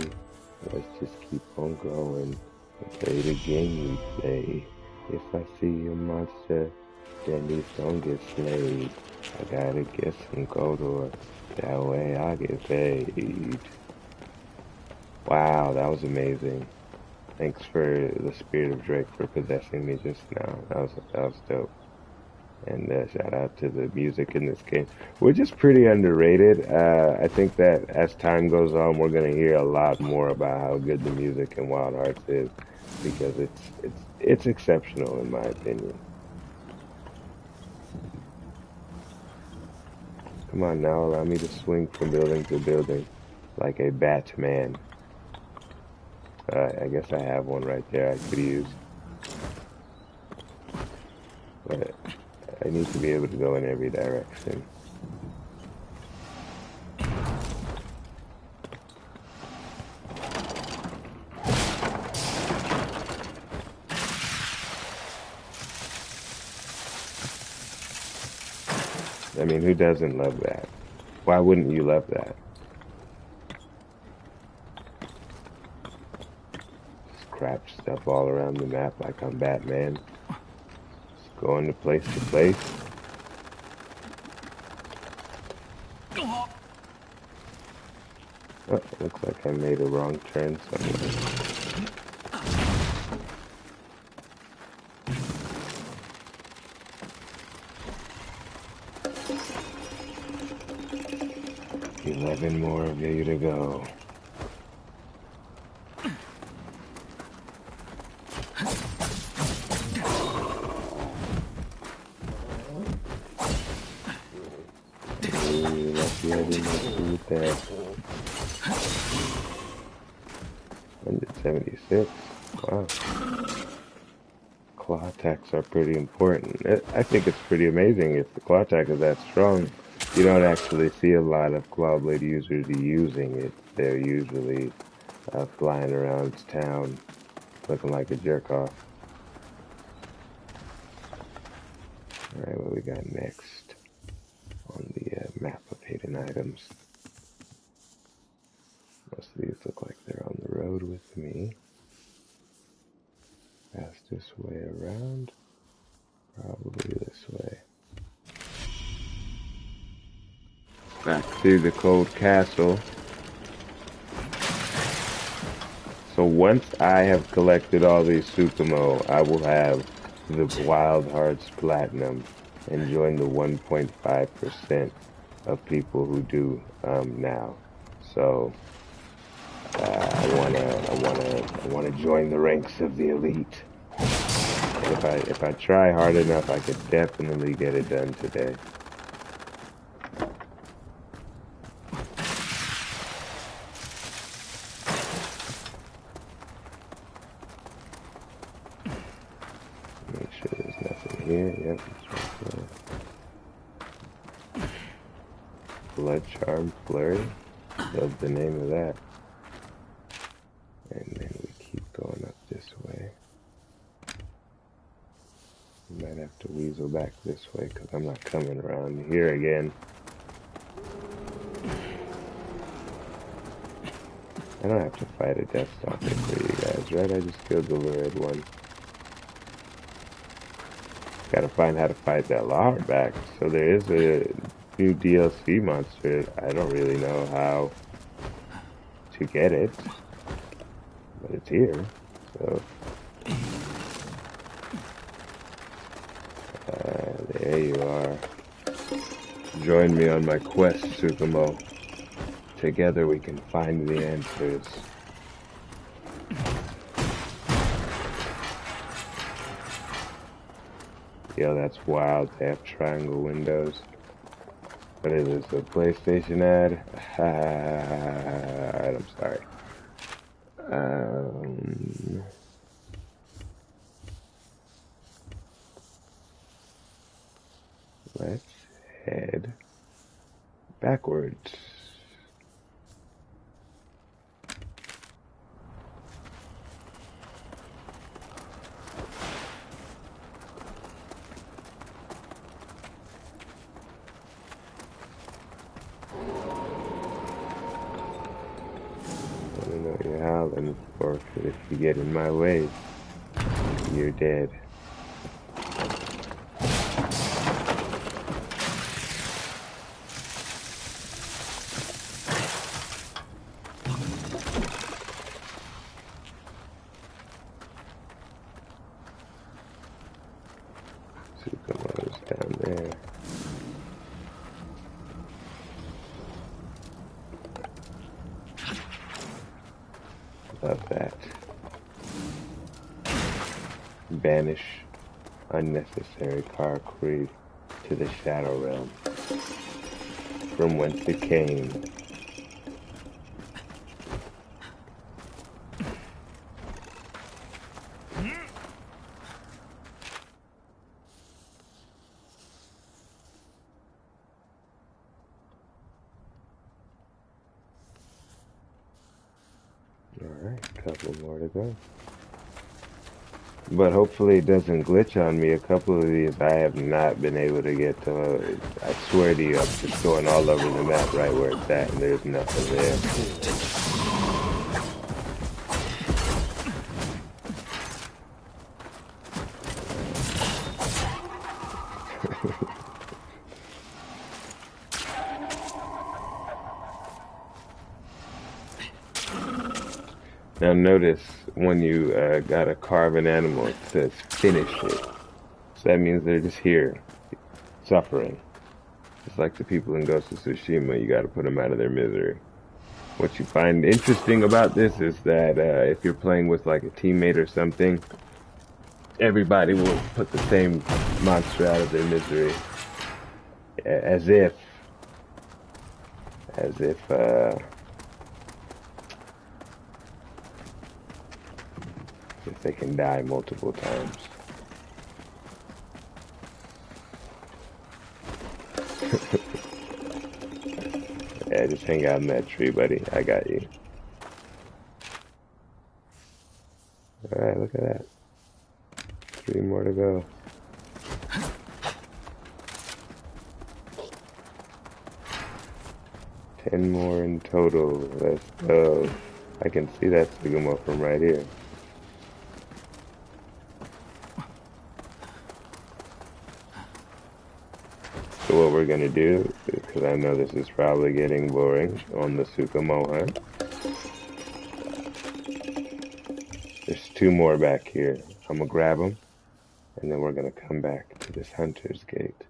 Let's just keep on going and play the game we play. If I see a monster, then he's gonna get slayed. I gotta get some gold ore, that way I get paid. Wow, that was amazing. Thanks for the Spirit of Drake for possessing me just now. That was dope. And shout out to the music in this game, which is pretty underrated. I think that as time goes on, we're gonna hear a lot more about how good the music in Wild Hearts is, because it's exceptional in my opinion. Come on now, allow me to swing from building to building like a Batman. I guess I have one right there I could use, but I need to be able to go in every direction. I mean, who doesn't love that? Why wouldn't you love that? Just crap stuff all around the map like I'm Batman. Just going to place to place. Oh, looks like I made a wrong turn somewhere. 11 more of you to go. Ooh, lucky I didn't shoot that. 176. Wow. Claw attacks are pretty important. I think it's pretty amazing if the claw attack is that strong. You don't actually see a lot of Clawblade users using it. They're usually flying around town looking like a jerk off. Alright, what we got next on the map of hidden items? Most of these look like they're on the road with me. Fastest way around? Probably this way. Back through the cold castle. So once I have collected all these Supremo, I will have the Wild Hearts Platinum and join the 1.5% of people who do now. So I wanna join the ranks of the elite. And if I try hard enough, I could definitely get it done today. Make sure there's nothing here. Yep. Blood Charm Flurry. Love the name of that. And then we keep going up this way. Might have to weasel back this way because I'm not coming around here again. I don't have to fight a Death Stalker for you guys, right? I just killed the lurid one. Gotta find how to fight that Lahar back. So there is a new DLC monster. I don't really know how to get it, but it's here. So there you are. Join me on my quest, Supremo. Together we can find the answers. Yo, that's wild. They have triangle windows. What is this, a PlayStation ad? I'm sorry. Um, let's head backwards. I don't know what you're howling for, 'cause if you get in my way, you're dead. Sukamo's down there. Love that. Banish unnecessary car creep to the Shadow Realm, from whence it came. Alright, a couple more to go. But hopefully it doesn't glitch on me. A couple of these I have not been able to get to. I swear to you, I'm just going all over the map right where it's at, and there's nothing there. Now notice when you gotta carve an animal, it says finish it. So that means they're just here, suffering. Just like the people in Ghost of Tsushima, you gotta put them out of their misery. What you find interesting about this is that if you're playing with like a teammate or something, everybody will put the same monster out of their misery. As if, as if, if they can die multiple times. Yeah, just hang out in that tree, buddy. I got you. Alright, look at that. 3 more to go. 10 more in total. Let's go. I can see that Sugamo from right here. So what we're gonna do, because I know this is probably getting boring on the Sukamo hunt. There's 2 more back here. I'm gonna grab them, and then we're gonna come back to this Hunter's Gate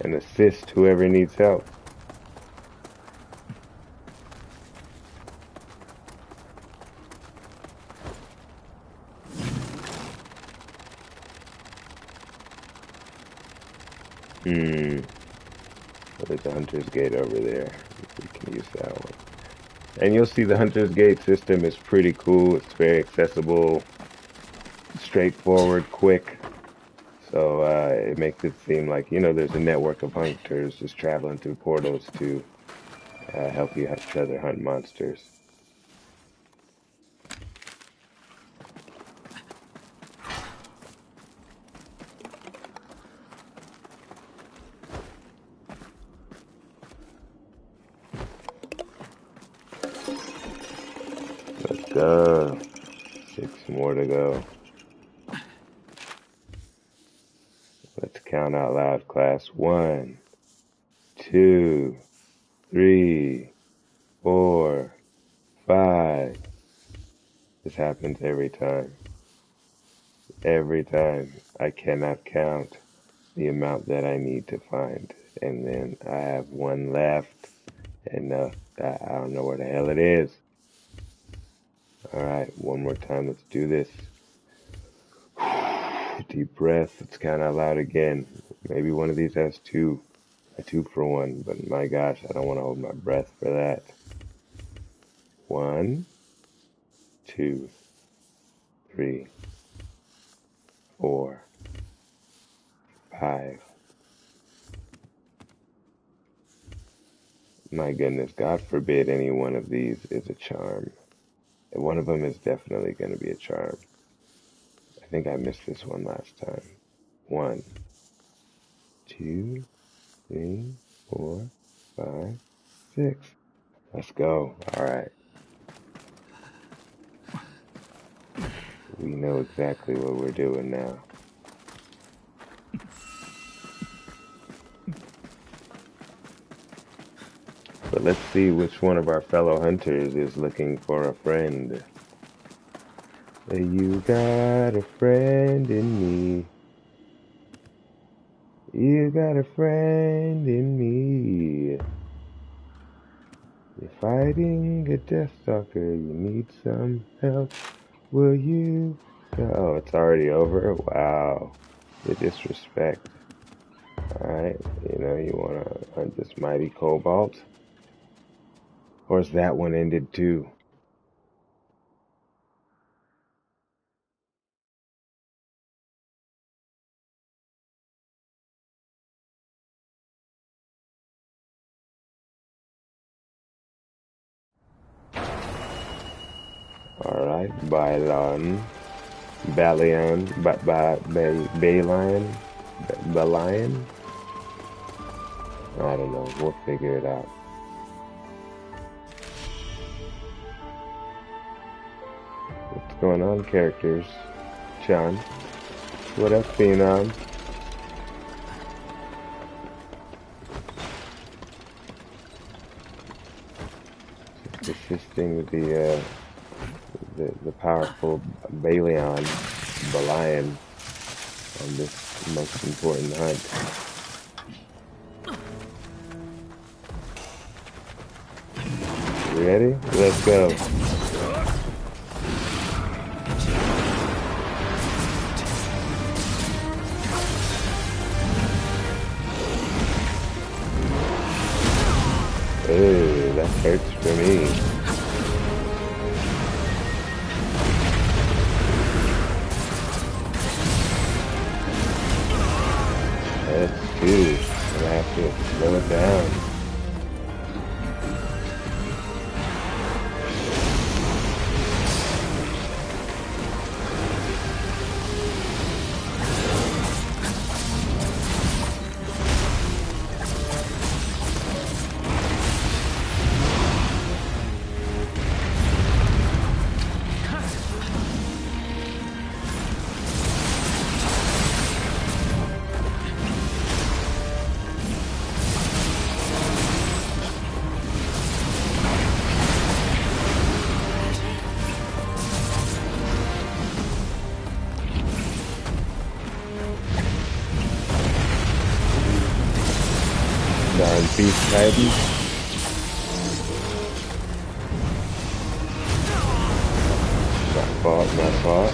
and assist whoever needs help. There's the Hunter's Gate over there. We can use that one. And you'll see the Hunter's Gate system is pretty cool. It's very accessible, straightforward, quick. So it makes it seem like, you know, there's a network of hunters just traveling through portals to help you each other hunt monsters. Let's go. 6 more to go. Let's count out loud, class. 1, 2, 3, 4, 5. This happens every time. Every time. I cannot count the amount that I need to find. and then I have one left, and I don't know where the hell it is. All right, one more time. Let's do this. Deep breath. Let's count out loud again. Maybe one of these has a 2-for-1, but my gosh, I don't want to hold my breath for that. 1, 2, 3, 4, 5. My goodness, God forbid any one of these is a charm. One of them is definitely going to be a charm. I think I missed this one last time. 1, 2, 3, 4, 5, 6. Let's go. All right. We know exactly what we're doing now. But let's see which one of our fellow hunters is looking for a friend. You got a friend in me. You got a friend in me. You're fighting a Deathstalker. You need some help. Will you? Oh, it's already over? Wow. The disrespect. Alright, you want to hunt this mighty Cobalt? Or is that one ended too? Alright, Balion, Balion? I don't know, we'll figure it out. What's going on, characters? Sean, what up, Phenom? Just assisting with the powerful Balion on this most important hunt. Ready? Let's go. Ooh, that hurts for me. That's two. I have to slow it down. Darn Beast Titan. Not fought.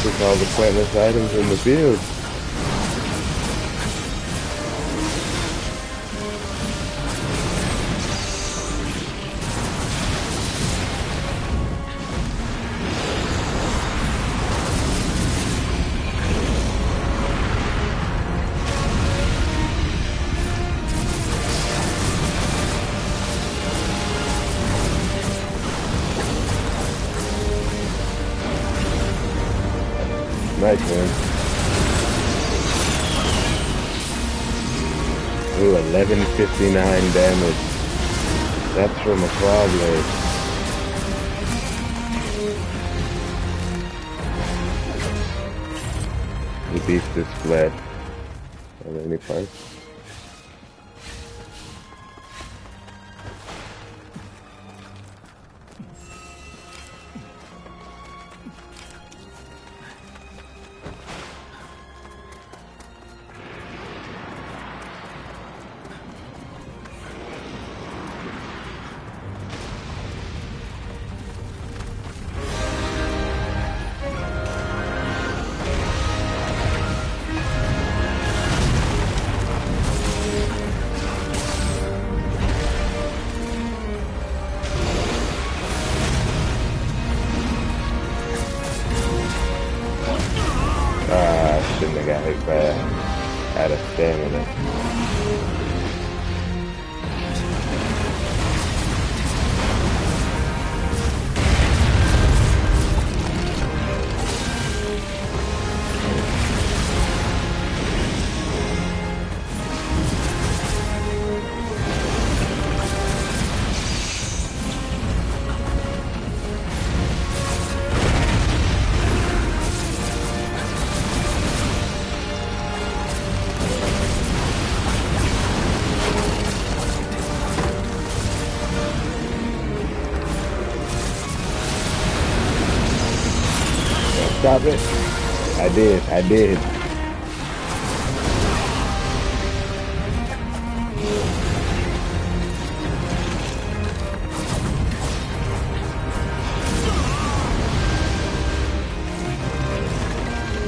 Took all the pointless items in the field. Nice, man. Ooh, 1159 damage. That's from a claw blade. The beast is fled. Are there any parts? stop it. I did. I did.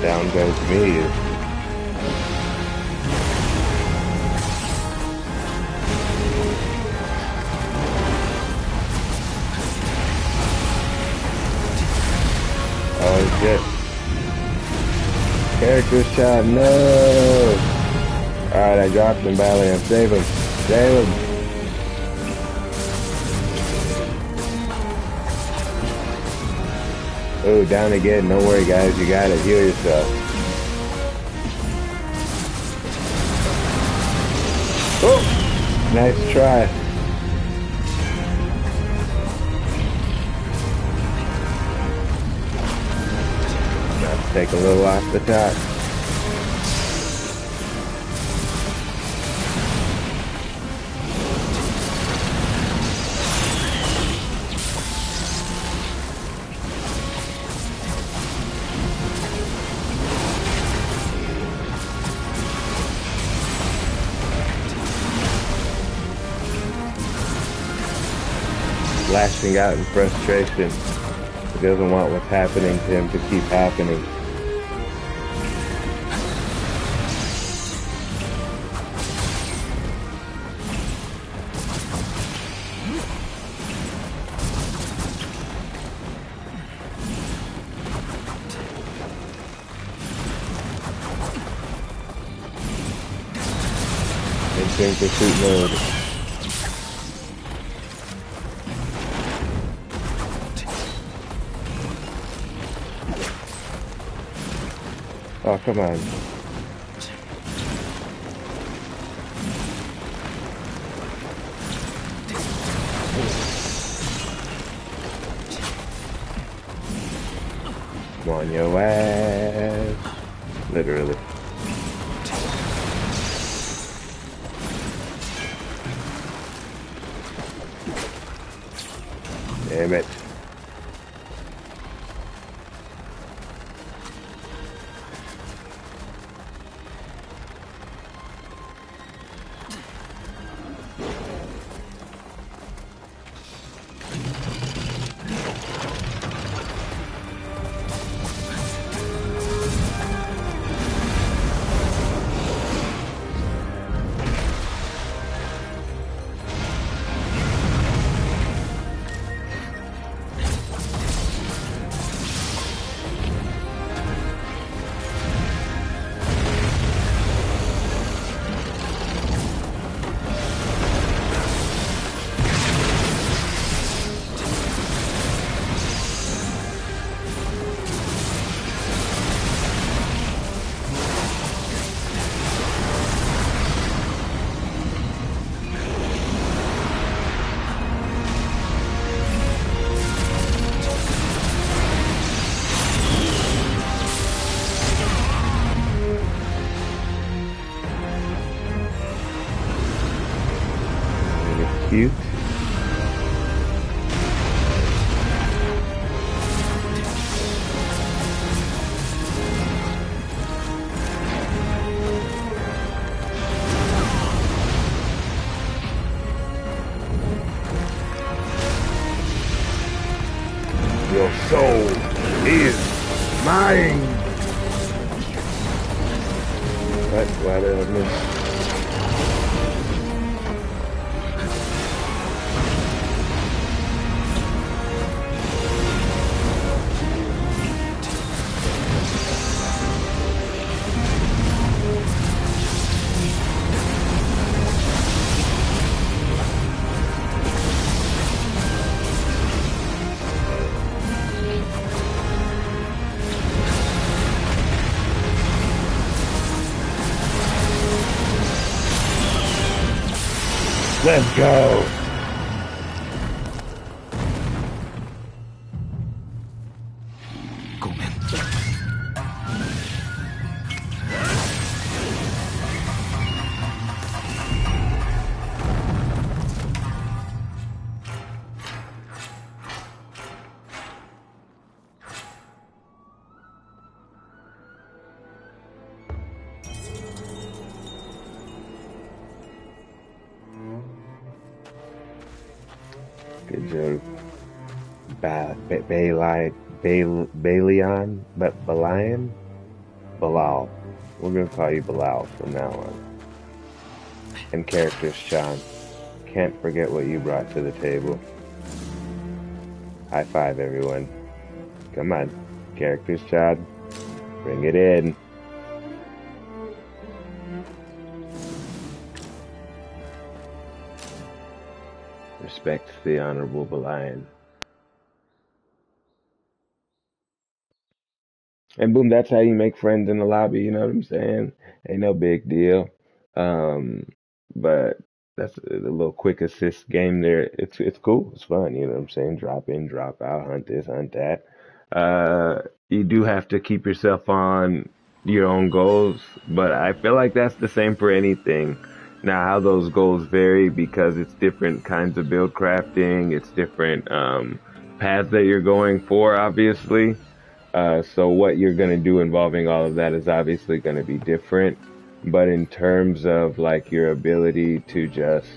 Down goes me. Oh shit. Character shot, no! Alright, I dropped him, Valiant. Save him. Save him. Oh, down again. Don't worry, guys. You got it. Heal yourself. Oh! Nice try. Let's take a little off the top. Lashing out in frustration. He doesn't want what's happening to him to keep happening. Instant pursuit mode. Oh, come on. Come on, your ass. Literally. Damn it. Cute. Your soul is mine. What? Why did I miss? Let's go. Jun, Balion, but Balion? Bilal. We're gonna call you Bilal from now on. And characters, Sean. Can't forget what you brought to the table. High five, everyone. Come on. Characters, Chad. Bring it in. Respect the Honorable Balion. And boom, that's how you make friends in the lobby, you know what I'm saying? Ain't no big deal. Um, but that's a little quick assist game there. It's cool. It's fun, you know what I'm saying? Drop in, drop out, hunt this, hunt that. You do have to keep yourself on your own goals, but I feel like that's the same for anything. Now, how those goals vary because it's different kinds of build crafting, it's different paths that you're going for, obviously. So what you're going to do involving all of that is obviously going to be different. But in terms of like your ability to just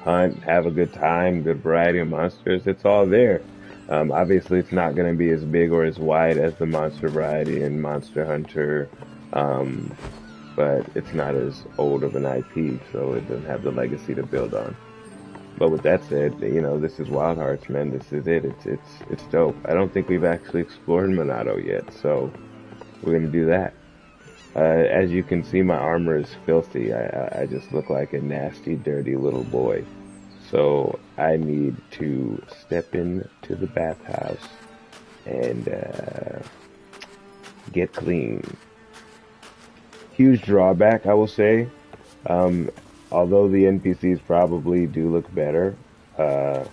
hunt, have a good time, good variety of monsters, it's all there. Obviously, it's not going to be as big or as wide as the monster variety in Monster Hunter, um, but it's not as old of an IP, so it doesn't have the legacy to build on. But with that said, you know, this is Wild Hearts, man. This is it. It's dope. I don't think we've actually explored Monado yet, so we're gonna do that. As you can see, my armor is filthy. I just look like a nasty, dirty little boy. So I need to step into the bathhouse and get clean. Huge drawback, I will say. Um, Although the NPCs probably do look better, uh,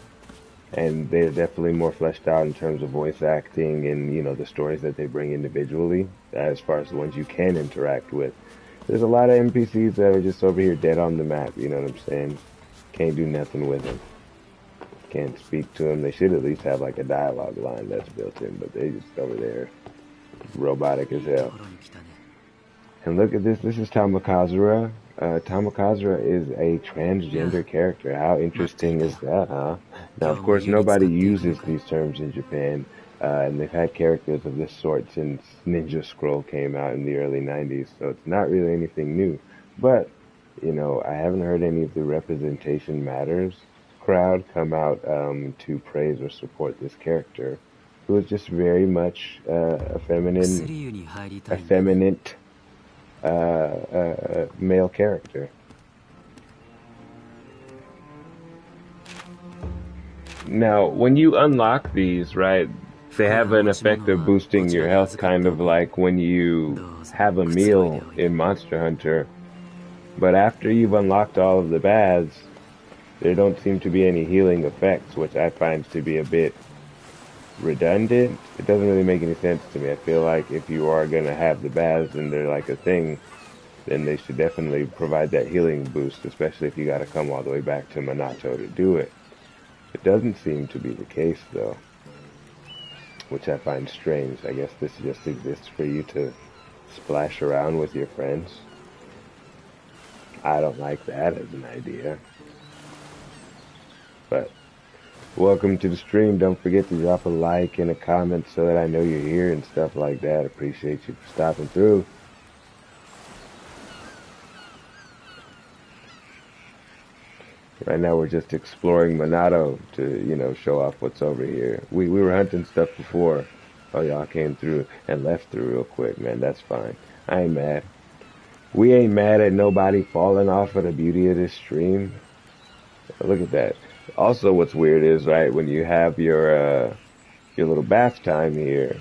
and they're definitely more fleshed out in terms of voice acting and you know the stories that they bring individually, as far as the ones you can interact with. There's a lot of NPCs that are just over here dead on the map. You know what I'm saying? Can't do nothing with them. Can't speak to them. They should at least have like a dialogue line that's built in, but they just over there robotic as hell. And look at this. This is Tamakazura. Tamakazura is a transgender character. How interesting is that, huh? Now, of course, nobody uses these terms in Japan, and they've had characters of this sort since Ninja Scroll came out in the early 90s, so it's not really anything new. But, you know, I haven't heard any of the Representation Matters crowd come out to praise or support this character, who is just very much effeminate male character. Now, when you unlock these, right, they have an effect of boosting your health, kind of like when you have a meal in Monster Hunter. But after you've unlocked all of the baths, there don't seem to be any healing effects, which I find to be a bit redundant. It doesn't really make any sense to me. I feel like if you are going to have the baths and they're like a thing, then they should definitely provide that healing boost, especially if you got to come all the way back to Minato to do it. It doesn't seem to be the case, though, which I find strange. I guess this just exists for you to splash around with your friends. I don't like that as an idea. But welcome to the stream. Don't forget to drop a like and a comment so that I know you're here and stuff like that. Appreciate you for stopping through. Right now we're just exploring Monado to, you know, show off what's over here. We were hunting stuff before. Oh, y'all came through and left through real quick, man. That's fine. I ain't mad. We ain't mad at nobody falling off of the beauty of this stream. Look at that. Also, what's weird is, right, when you have your little bath time here,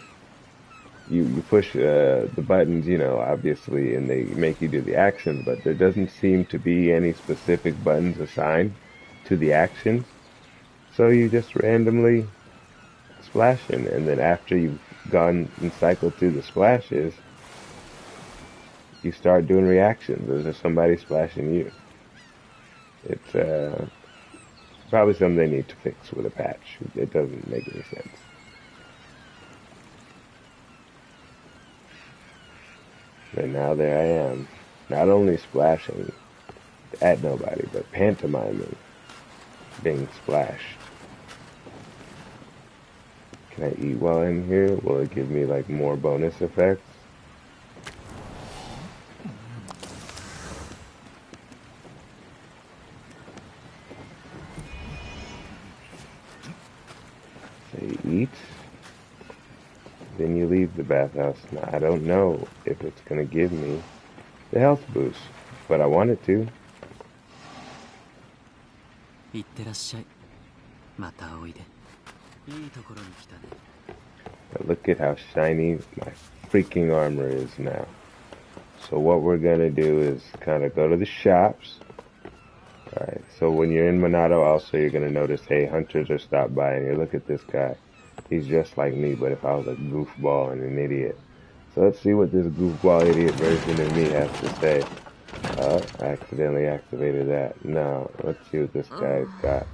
you push the buttons, you know, obviously, and they make you do the actions, but there doesn't seem to be any specific buttons assigned to the actions. So you just randomly splash in, and then after you've gone and cycled through the splashes, you start doing reactions. There's just somebody splashing you. It's probably something they need to fix with a patch. It doesn't make any sense. And now there I am, not only splashing at nobody, but pantomiming being splashed. Can I eat while in here? Will it give me like more bonus effects? Say eat. Then you leave the bathhouse. Now I don't know if it's gonna give me the health boost, but I want it to. But look at how shiny my freaking armor is now. So what we're gonna do is kind of go to the shops. Alright, so when you're in Monado also you're gonna notice, hey, hunters are stopped by, and you look at this guy. He's just like me, but if I was a goofball and an idiot. So let's see what this goofball idiot version of me has to say. Oh, I accidentally activated that. No, let's see what this guy's got.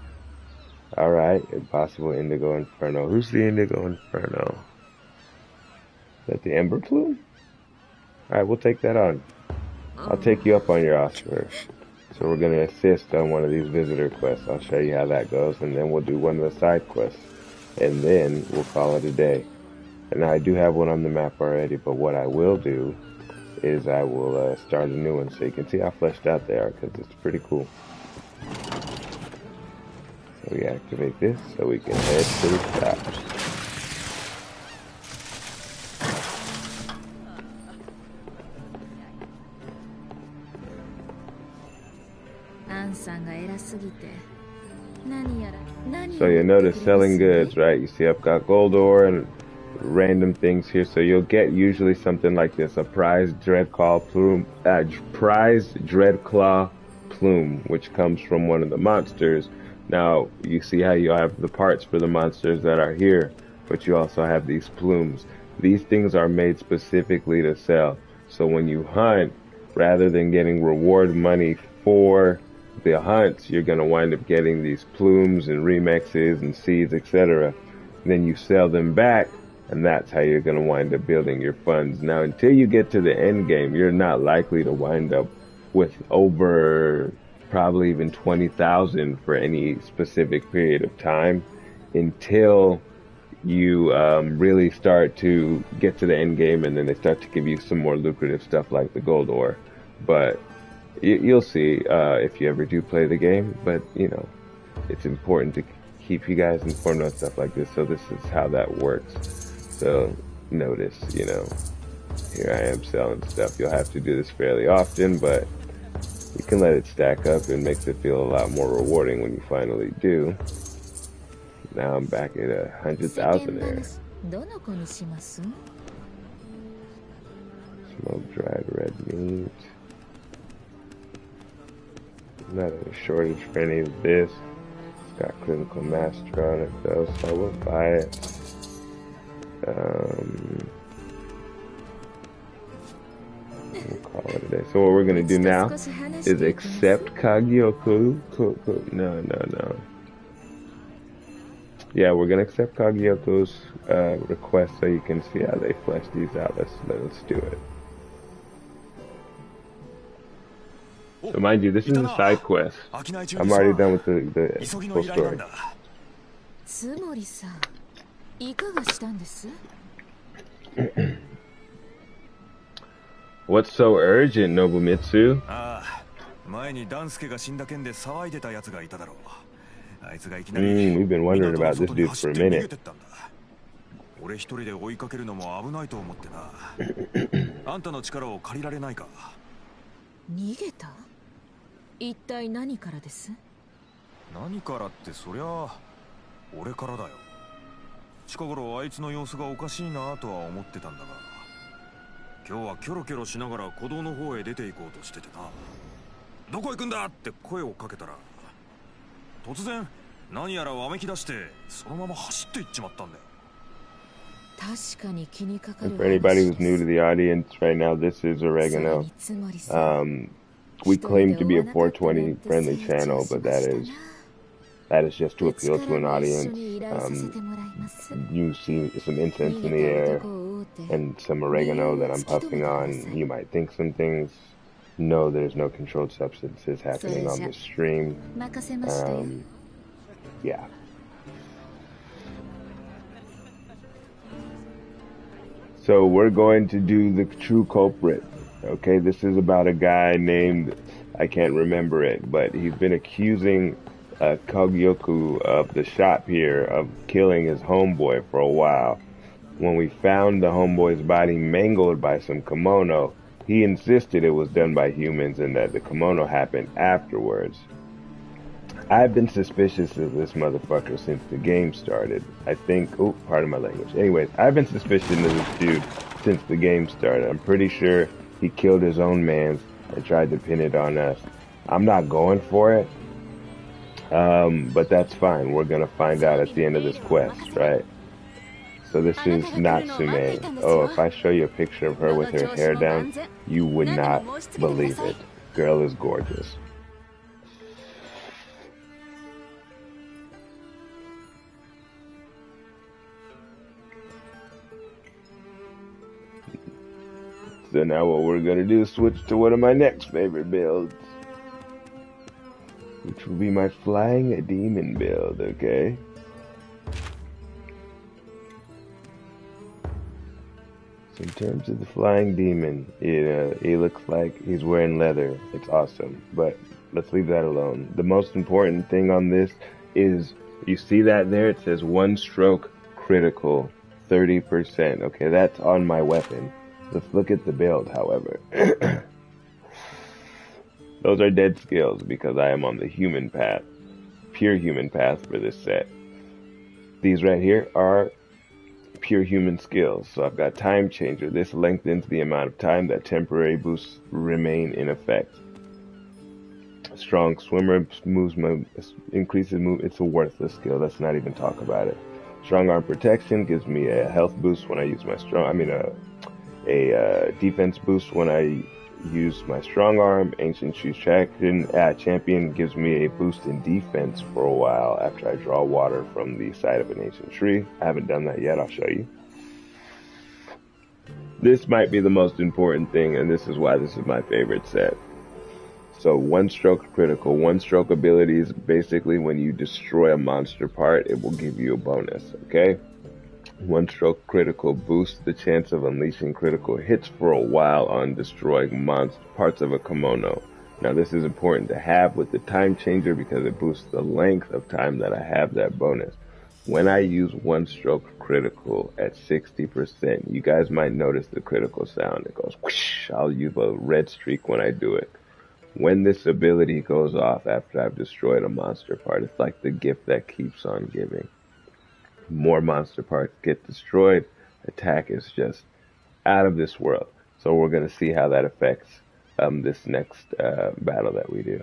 Alright, Impossible Indigo Inferno. Who's the Indigo Inferno? Is that the Ember Plume? Alright, we'll take that on. I'll take you up on your offer. So we're going to assist on one of these visitor quests. I'll show you how that goes, and then we'll do one of the side quests. And then we'll call it a day. And I do have one on the map already, but what I will do is I will start a new one so you can see how fleshed out they are, because it's pretty cool. So we activate this so we can head to the shops. So you'll notice selling goods, right? You see I've got gold ore and random things here. So you'll get usually something like this, a prized Dreadclaw plume, which comes from one of the monsters. Now you see how you have the parts for the monsters that are here, but you also have these plumes. These things are made specifically to sell. So when you hunt, rather than getting reward money for the hunts, you're going to wind up getting these plumes and remixes and seeds, etc. Then you sell them back, and that's how you're going to wind up building your funds. Now, until you get to the end game, you're not likely to wind up with over probably even 20,000 for any specific period of time until you really start to get to the end game, and then they start to give you some more lucrative stuff like the gold ore. But you'll see if you ever do play the game, but you know, it's important to keep you guys informed on stuff like this. So this is how that works. So notice, you know, here I am selling stuff. You'll have to do this fairly often, but you can let it stack up and makes it feel a lot more rewarding when you finally do. Now I'm back at 100,000 there. Smoke dried red meat. Not a shortage for any of this. It's got Clinical Master on it though, so we'll buy it. We'll call it a day. So what we're gonna do now is accept Kagyoku. No. Yeah, we're gonna accept Kagyoku's request so you can see how they flesh these out. Let's do it. So mind you, this is a side quest. I'm already done with the full story. What's so urgent, Nobumitsu? We've been wondering about this dude for a minute. And for anybody who's new to the audience right now, this is Oregano. We claim to be a 420 friendly channel, but that is just to appeal to an audience. You see some incense in the air and some oregano that I'm puffing on. You might think some things. No, there's no controlled substances happening on this stream. Yeah. So we're going to do the true culprit. Okay, this is about a guy named, I can't remember it, but he's been accusing Kogyoku of the shop here of killing his homeboy for a while. When we found the homeboy's body mangled by some kimono, he insisted it was done by humans and that the kimono happened afterwards. I've been suspicious of this motherfucker since the game started. I think, oh, pardon my language. Anyways, I've been suspicious of this dude since the game started. I'm pretty sure he killed his own mans and tried to pin it on us. I'm not going for it, but that's fine. We're gonna find out at the end of this quest, right? So this is Natsume. Oh, if I show you a picture of her with her hair down, you would not believe it. Girl is gorgeous. So now what we're gonna do is switch to one of my next favorite builds, which will be my flying demon build, okay? So in terms of the flying demon, it looks like he's wearing leather. It's awesome, but let's leave that alone. The most important thing on this is, you see that there? It says one stroke critical, 30%. Okay, that's on my weapon. Let's look at the build, however. Those are dead skills because I am on the human path, pure human path for this set. These right here are pure human skills. So I've got time changer. This lengthens the amount of time that temporary boosts remain in effect. Strong swimmer increases move. It's a worthless skill. Let's not even talk about it. Strong arm protection gives me a health boost when I use my a defense boost when I use my strong arm. Ancient Tree Champion gives me a boost in defense for a while after I draw water from the side of an ancient tree. I haven't done that yet, I'll show you. This might be the most important thing, and this is why this is my favorite set. So one stroke critical, one stroke abilities, basically when you destroy a monster part, it will give you a bonus, okay? One stroke critical boosts the chance of unleashing critical hits for a while on destroying parts of a kimono. Now this is important to have with the time changer because it boosts the length of time that I have that bonus. When I use one stroke critical at 60%, you guys might notice the critical sound. It goes whoosh. I'll use a red streak when I do it. When this ability goes off after I've destroyed a monster part, it's like the gift that keeps on giving. More monster parts get destroyed. Attack is just out of this world. So we're going to see how that affects this next battle that we do.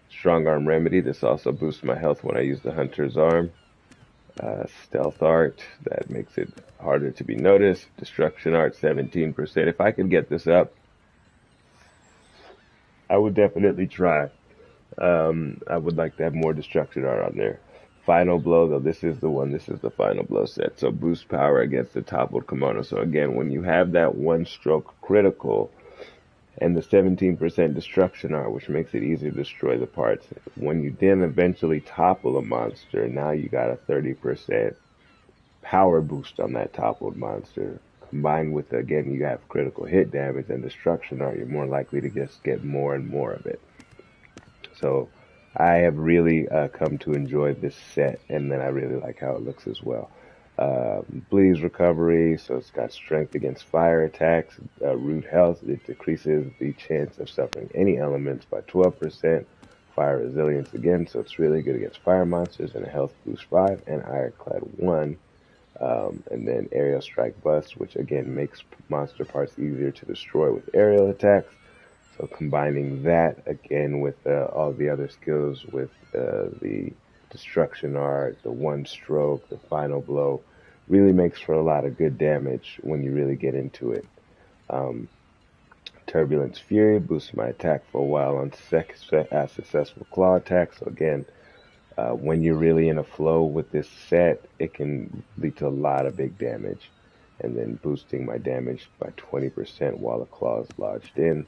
Strong Arm Remedy. This also boosts my health when I use the Hunter's Arm. Stealth Art. That makes it harder to be noticed. Destruction Art, 17%. If I could get this up, I would definitely try. I would like to have more Destruction Art on there. Final Blow, though, this is the Final Blow set. So boost power against the toppled kimono. So again, when you have that one stroke critical and the 17% destruction art, which makes it easier to destroy the parts, when you then eventually topple a monster, now you got a 30% power boost on that toppled monster. Combined with, again, you have critical hit damage and destruction art, you're more likely to just get more and more of it. So I have really come to enjoy this set, and then I really like how it looks as well. Bleeds recovery, so it's got strength against fire attacks, root health, it decreases the chance of suffering any elements by 12%, fire resilience again, so it's really good against fire monsters, and a health boost 5, and ironclad 1, and then aerial strike bust, which again makes monster parts easier to destroy with aerial attacks. So combining that again with all the other skills, with the destruction art, the one stroke, the final blow, really makes for a lot of good damage when you really get into it. Turbulence Fury boosts my attack for a while on successful claw attacks. So again, when you're really in a flow with this set, it can lead to a lot of big damage. And then boosting my damage by 20% while the claw is lodged in.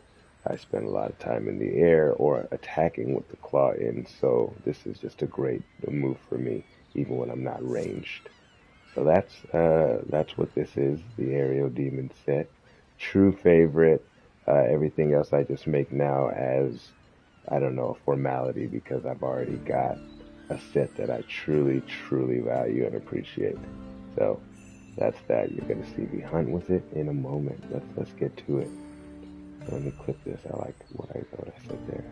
I spend a lot of time in the air or attacking with the claw in, so this is just a great move for me, even when I'm not ranged. So that's what this is, the Aerial Demon set. True favorite. Everything else I just make now as, I don't know, a formality because I've already got a set that I truly, truly value and appreciate. So that's that. You're gonna see me hunt with it in a moment. Let's get to it. Let me clip this. I like what I said there.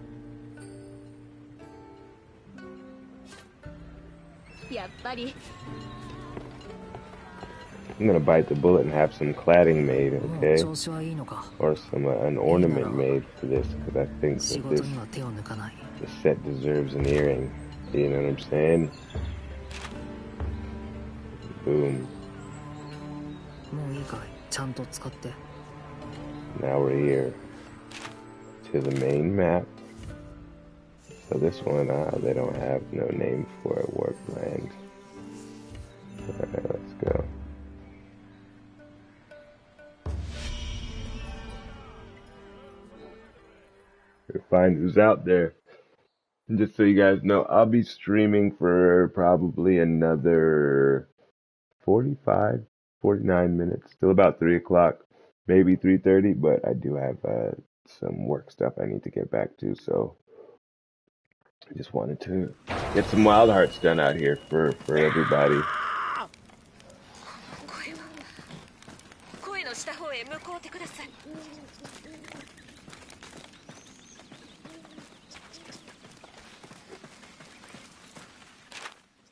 やっぱり I'm gonna bite the bullet and have some cladding made, okay? Or some an ornament made for this, because I think that this set deserves an earring. You know what I'm saying? Boom. Now we're here to the main map. So this one, they don't have no name for it, Warpland. Alright, let's go. Find who's out there. And just so you guys know, I'll be streaming for probably another 45, 49 minutes, till about 3 o'clock, maybe 3:30, but I do have some work stuff I need to get back to, so I just wanted to get some Wild Hearts done out here for everybody.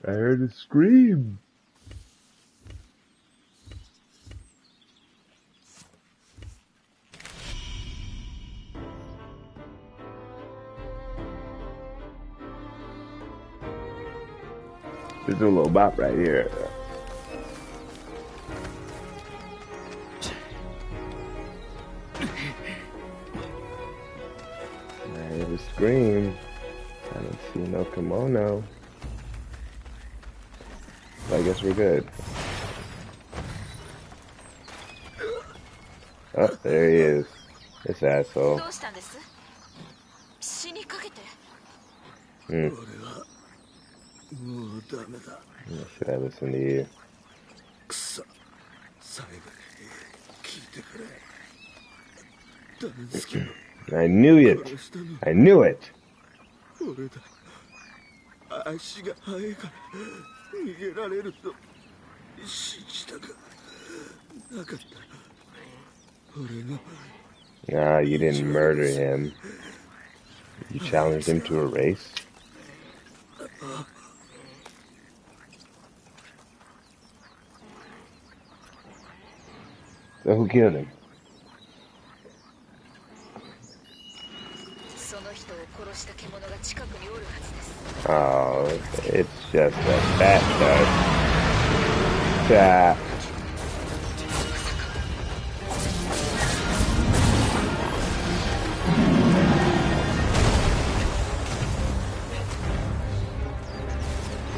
I heard a scream. There's a little bop right here. I heard a scream. I don't see no kimono. I guess we're good. Oh, there he is. This asshole. Should I listen to you? I knew it! I knew it! Nah, you didn't murder him. You challenged him to a race? So who killed him? Oh, it's just a bastard. That.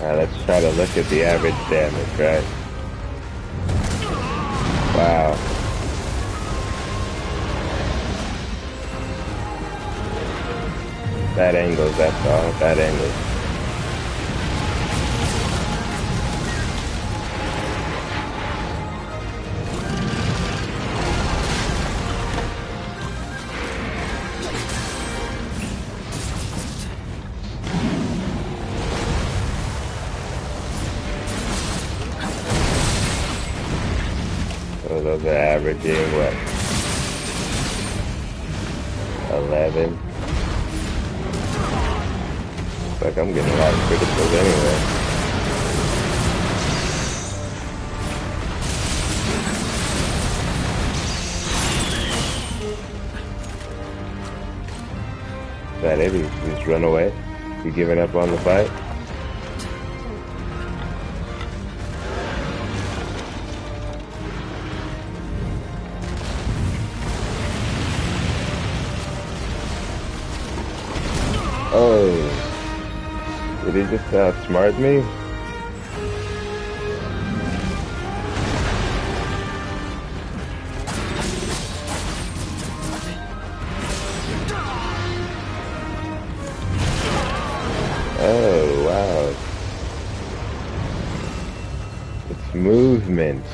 Let's try to look at the average damage, right? Wow. Bad angles, that's all. Bad angles. So those are averaging what? 11. Like I'm getting a lot of criticals anyway. Is that it? He's run away? You giving up on the fight? Oh. Did he just outsmart me? Oh, wow. It's movements.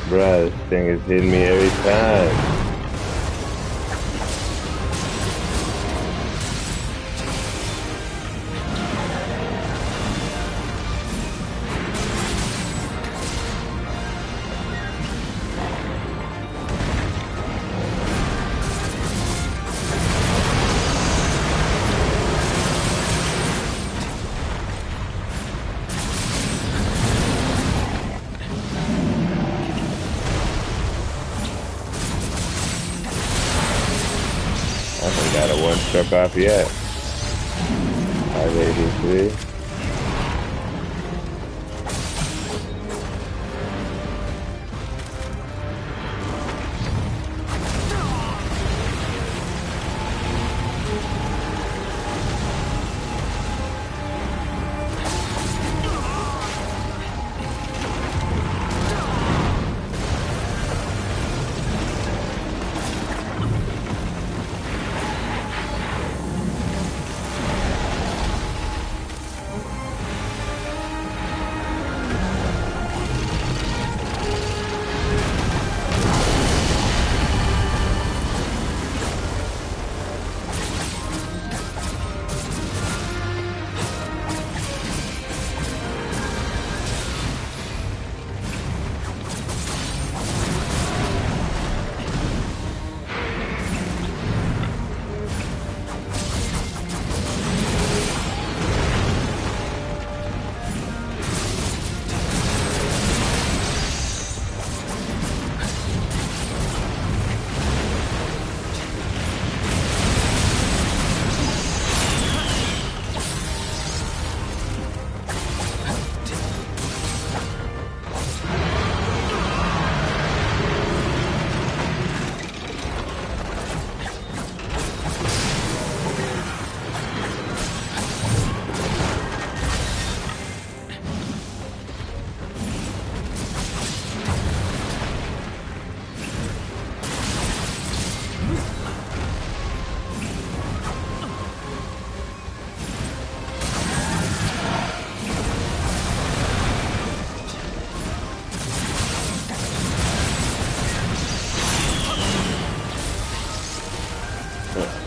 Bruh, this thing is hitting me every time. I haven't got a one struck off yet. 583.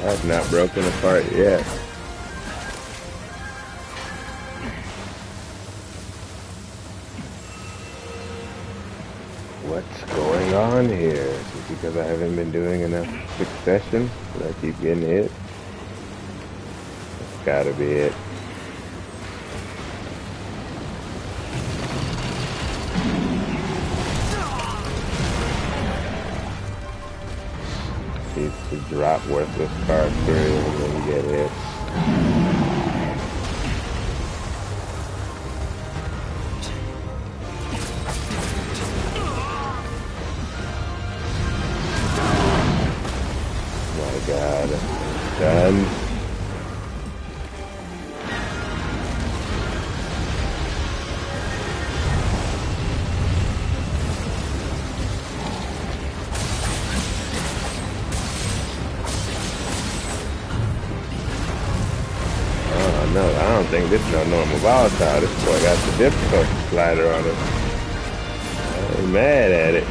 I've not broken apart yet. What's going on here? Is it because I haven't been doing enough succession that I keep getting hit? That's gotta be it. Needs to drop worthless cards through and then get hit. My God, done. No, I don't think this is no normal volatile. This boy got the difficulty slider on it. I'm mad at it.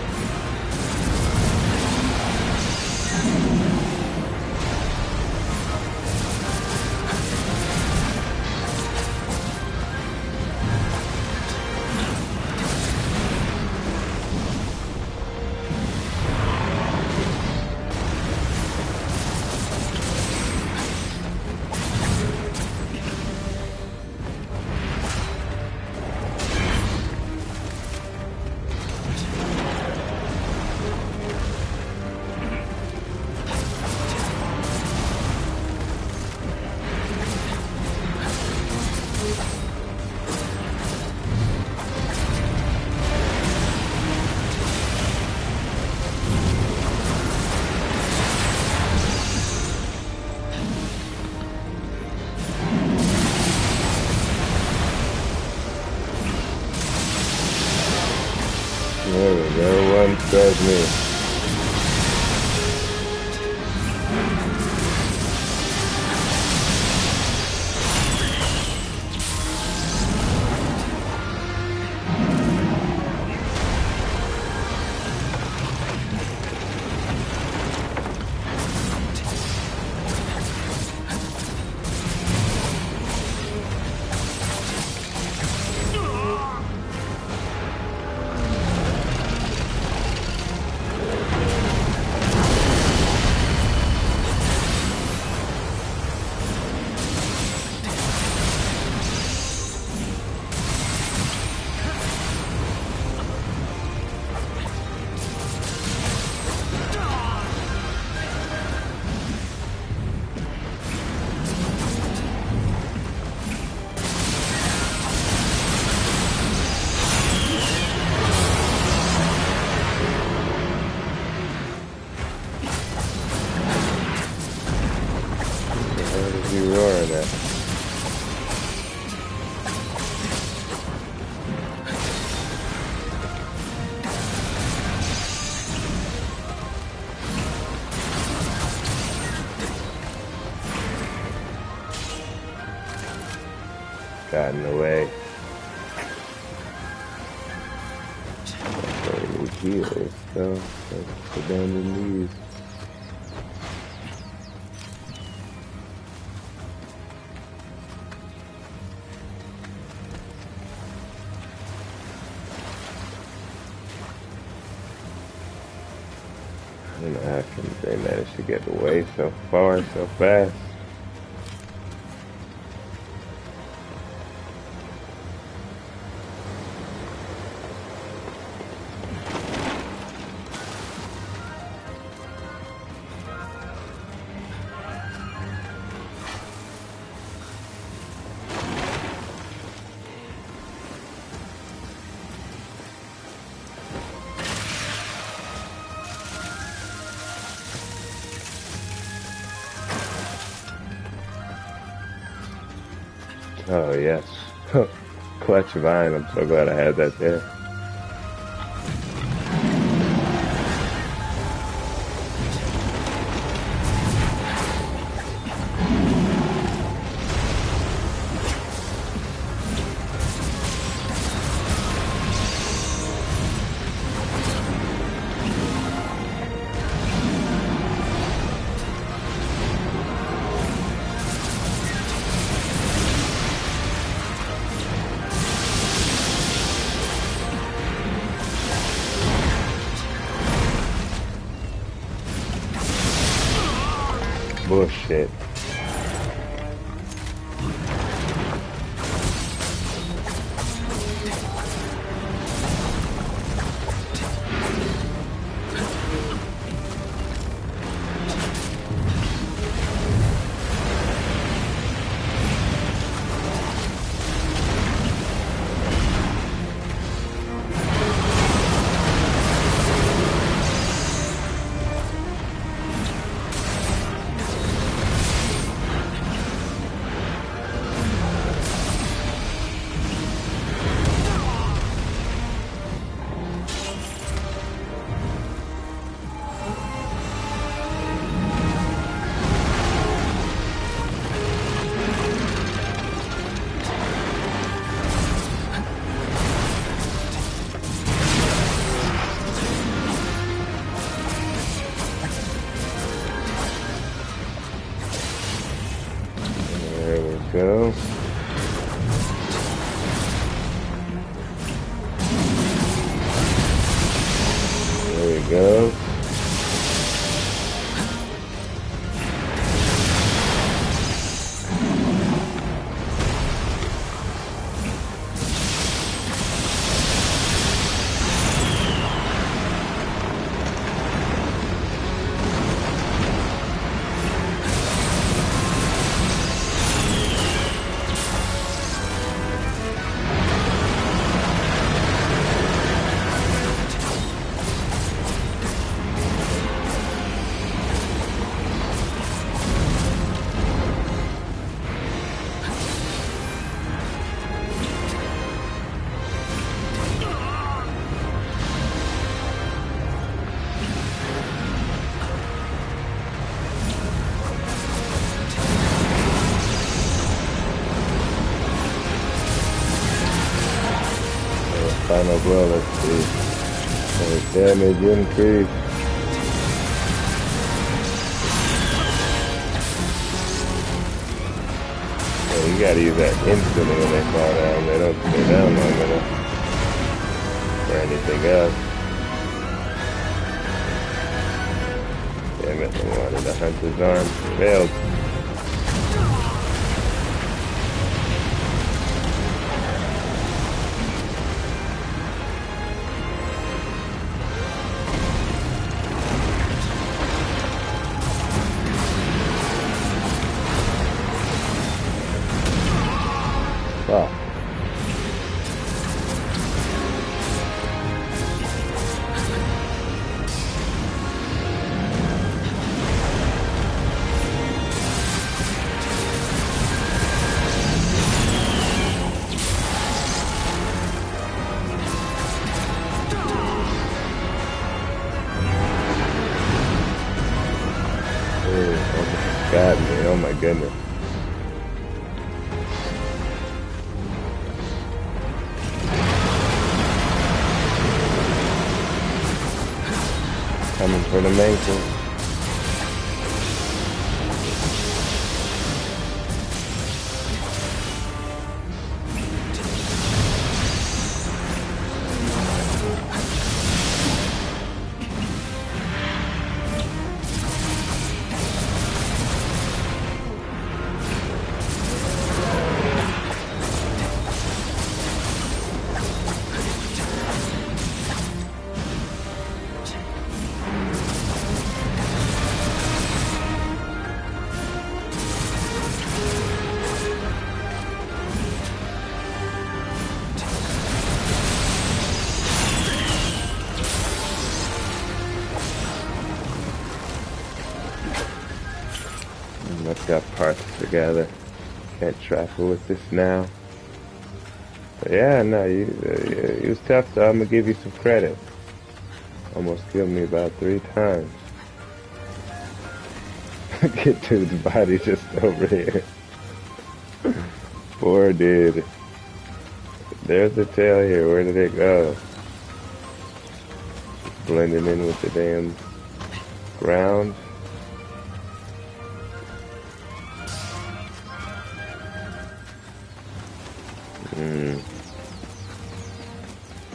There we go. One spares me. You roaring at? Got in the way. I need healers, so let's abandon these. And they managed to get away so far, so fast. Oh yes, Clutch Vine, I'm so glad I had that there. Bullshit. Go. There we go. up well. Let's see. Damage increase. Yeah, you gotta use that instantly when they fall down. They don't stay down long enough for anything else. Damn it, I wanted to hunt his arm. Failed. Wow. Almost got me. Oh my goodness. Coming for the ankle. I've got parts together. Can't travel with this now. But yeah, no, you was tough, so I'm gonna give you some credit. Almost killed me about 3 times. Get dude's body just over here. Poor dude. There's the tail here. Where did it go? Blending in with the damn ground.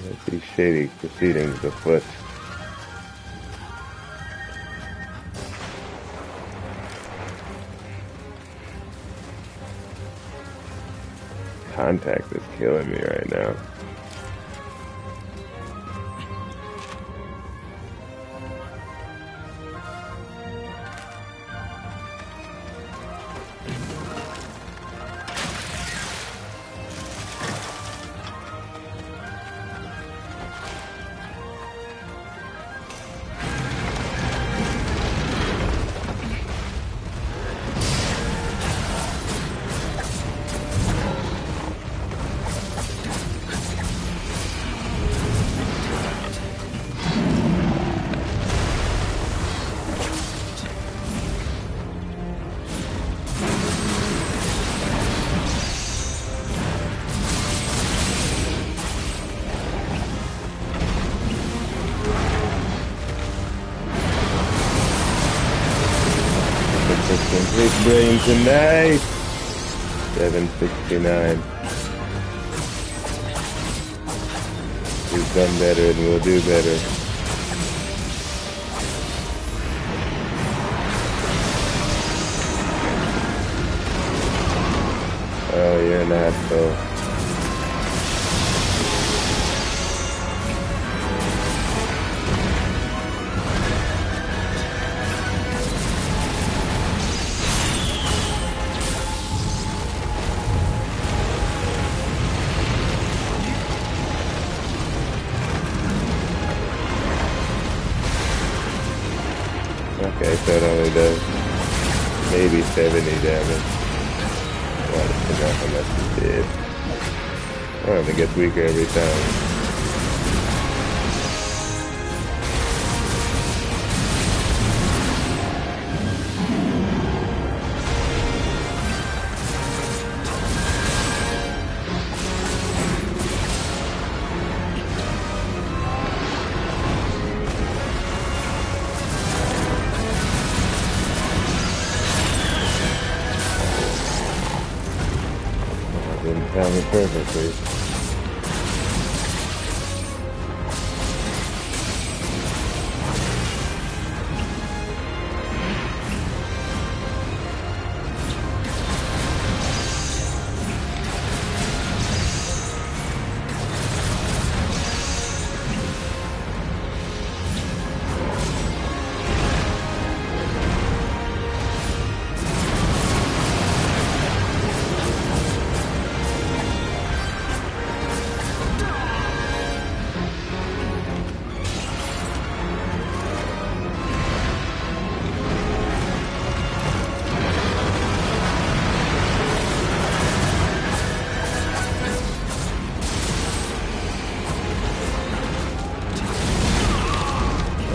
Let's see shady proceedings afoot. Contact is killing me right now. Complete brain tonight. 769. We've done better and we'll do better. Oh, you're an asshole. Okay, so it only does maybe 70 damage. I forgot how much it did. Oh, and it gets weaker every time. timing perfectly.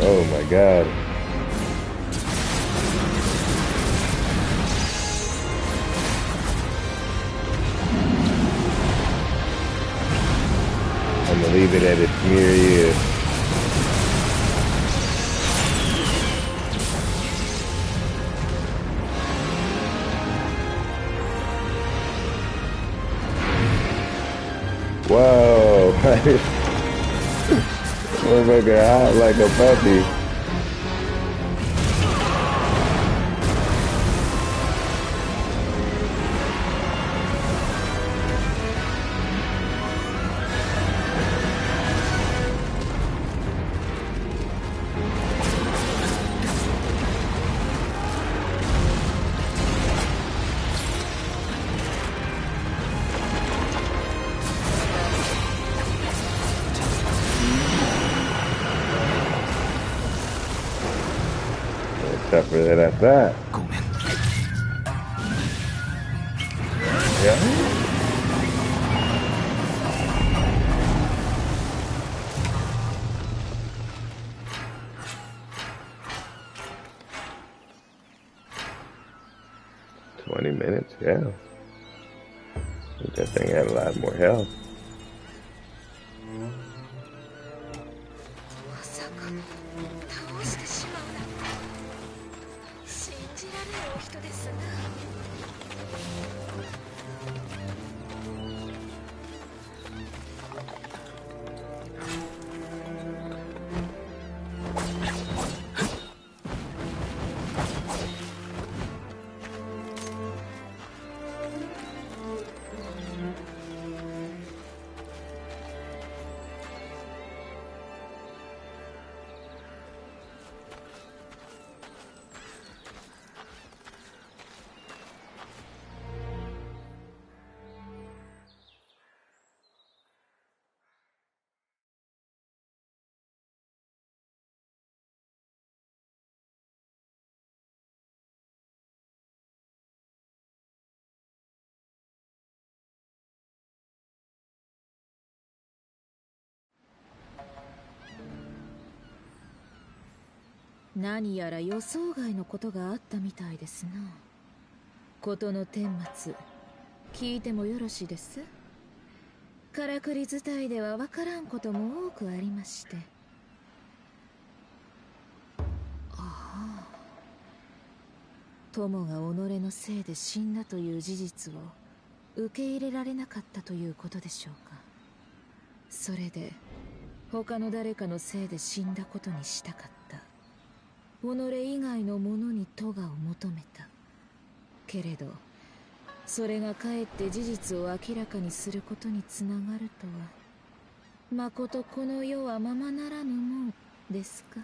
Oh my god. I'm gonna leave it at its mere ear. Whoa. Motherfucker hot like a puppy. Tougher than I thought. Yeah. $20, yeah. I think that thing had a lot more health.何やら予想外のことがあったみたいですな。事の顛末、聞いてもよろしいです？からくり伝いではわからんことも多くありまして。ああ。友が己のせいで死んだという事実を受け入れられなかったということでしょうか。それで他の誰かのせいで死んだことにしたかった。己以外のものに咎を求めた。けれどそれがかえって事実を明らかにすることにつながるとは、まことこの世はままならぬもんですか。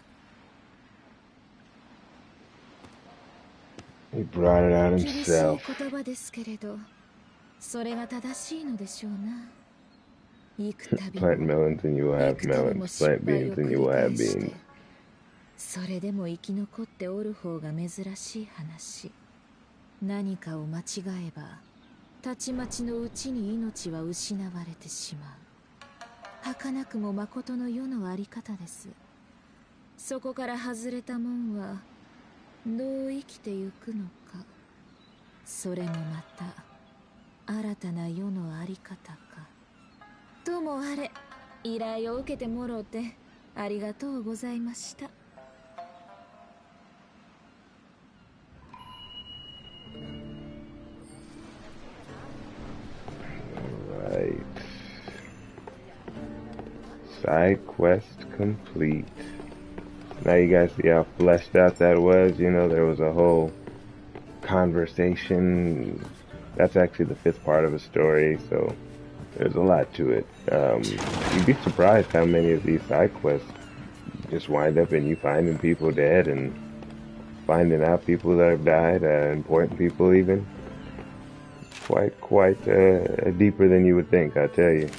He brought it out 厳しい himself. 言葉ですけれど、それが正しいのでしょうな。幾度 Plant も melons and you will have 幾度も melons. 失 Plant 敗を beans and 繰 you り will have 返し beans. て、それでも生き残っておる方が珍しい話。何かを間違えばたちまちのうちに命は失われてしまう。儚くもまことの世のあり方です。そこから外れたもんはどう生きてゆくのか、それもまた新たな世のあり方か。ともあれ、依頼を受けてもろうてありがとうございました。Side quest complete. Now you guys see how fleshed out that was. You know, there was a whole conversation. That's actually the fifth part of a story, so there's a lot to it. You'd be surprised how many of these side quests just wind up in you finding people dead and finding out people that have died, important people even. Quite deeper than you would think, I tell you.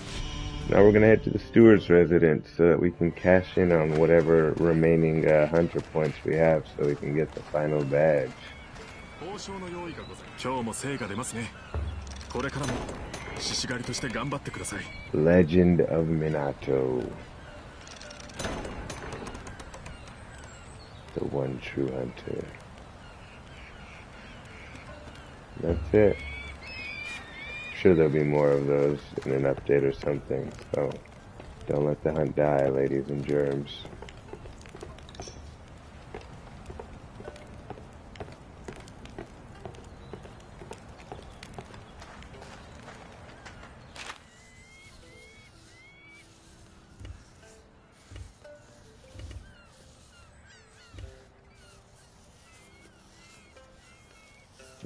Now we're gonna head to the steward's residence so that we can cash in on whatever remaining hunter points we have, so we can get the final badge. Legend of Minato. The one true hunter. That's it. Sure there'll be more of those in an update or something, so don't let the hunt die, ladies and germs.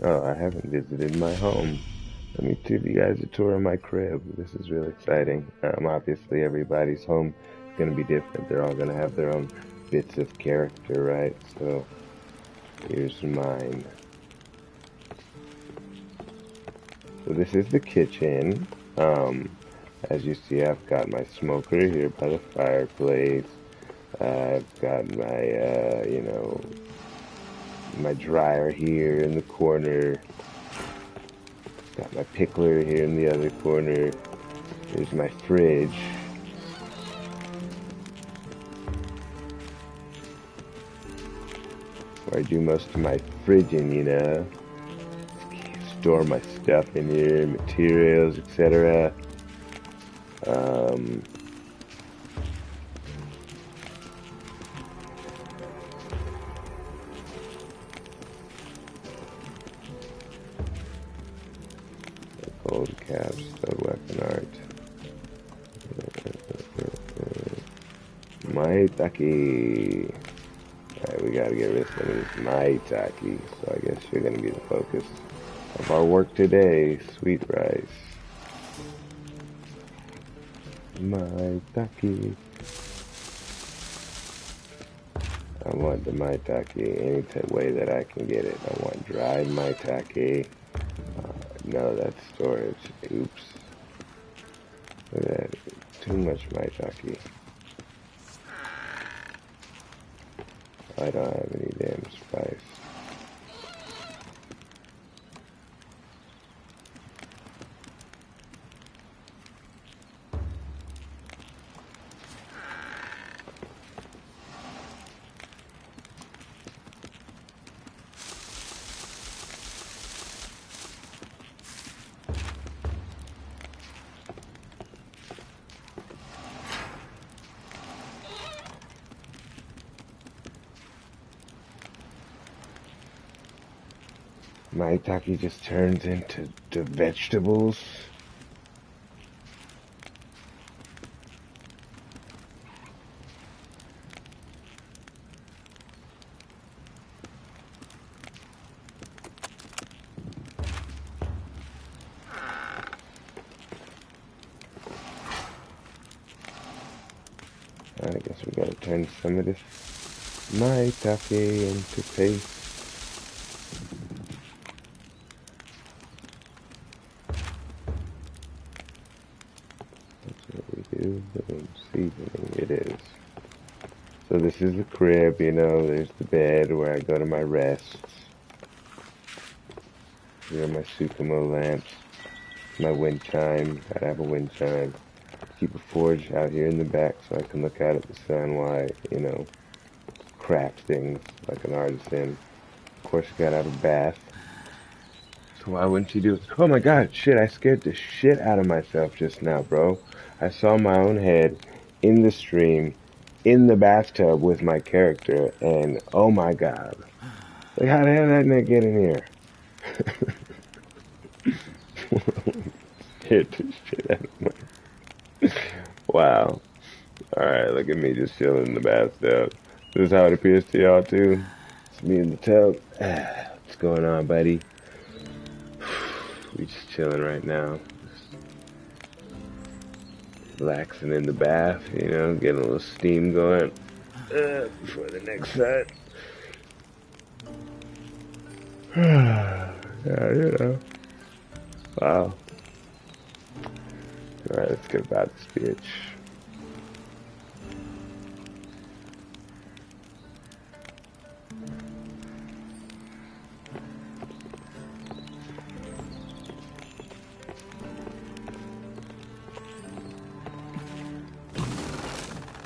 Oh, I haven't visited my home. Let me give you guys a tour of my crib. This is really exciting. Obviously, everybody's home is going to be different. They're all going to have their own bits of character, right? So, here's mine. So this is the kitchen. As you see, I've got my smoker here by the fireplace. I've got my, my dryer here in the corner. Got my pickler here in the other corner. Here's my fridge. Where I do most of my fridging, you know. Store my stuff in here, materials, etc. Gold caps, stud weapon art. Maitake. Alright, we gotta get rid of some of this maitake, so I guess you're gonna be the focus of our work today. Sweet rice. Maitake. I want the maitake any way that I can get it. I want dried maitake. No, that's storage. Oops. Look at that. Too much maitake. I don't have any damn spice. Maitake just turns into vegetables. I guess we gotta turn some of this maitake into paste. Seasoning it is. So this is the crib, you know, there's the bed where I go to my rests. Here are my Sukumo lamps, my wind chime. I have a wind chime. Keep a forge out here in the back so I can look out at the sun while I, craft things like an artisan. Of course, you gotta have a bath. So why wouldn't you do it? Oh my god, shit, I scared the shit out of myself just now, bro. I saw my own head in the stream, in the bathtub with my character, and oh my god. Like, how the hell did that get in here? Scared the shit out of my... Wow. Alright, look at me just chilling in the bathtub. This is how it appears to y'all too. It's me in the tub. What's going on, buddy? We just chilling right now. Just relaxing in the bath, you know, getting a little steam going before the next set. Yeah, you know. Wow. Alright, let's get about this bitch.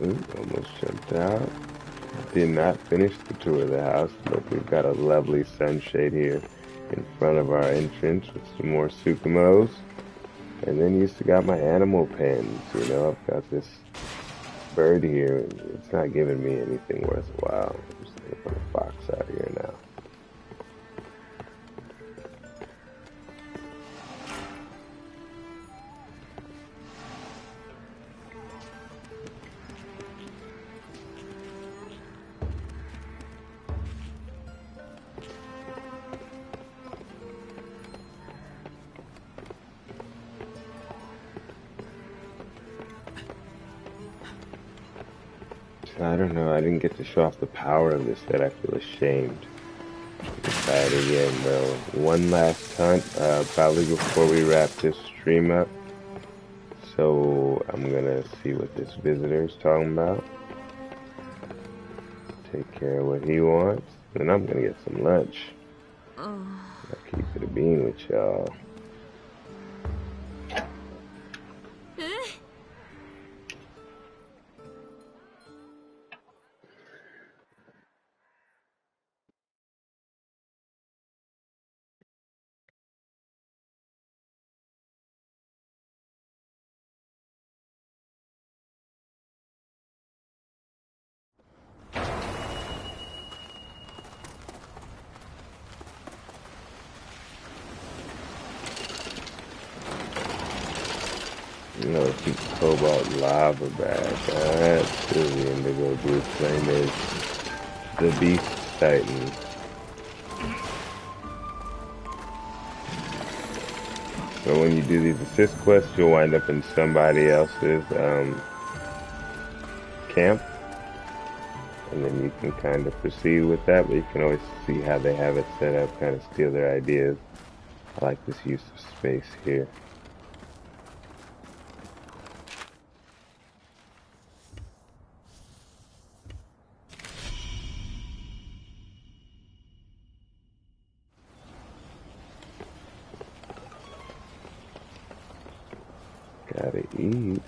Ooh, almost jumped out. Did not finish the tour of the house, but we've got a lovely sunshade here in front of our entrance with some more Sukimos. And then you still got my animal pens, you know, I've got this bird here, and it's not giving me anything worthwhile. I'm just gonna put a fox out here now. I don't know, I didn't get to show off the power of this set. I feel ashamed. Let's try it again though. One last hunt, probably before we wrap this stream up. So I'm gonna see what this visitor's talking about. Take care of what he wants. And I'm gonna get some lunch. I'll keep it a bean with y'all. You know, keep the cobalt lava back. Alright, still the indigo blue flame is the beast titan. So when you do these assist quests, you'll wind up in somebody else's camp. And then you can kind of proceed with that, but you can always see how they have it set up, kind of steal their ideas. I like this use of space here. Gotta eat.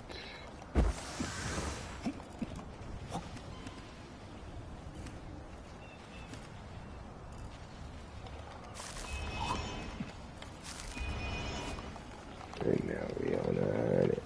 And now we on it.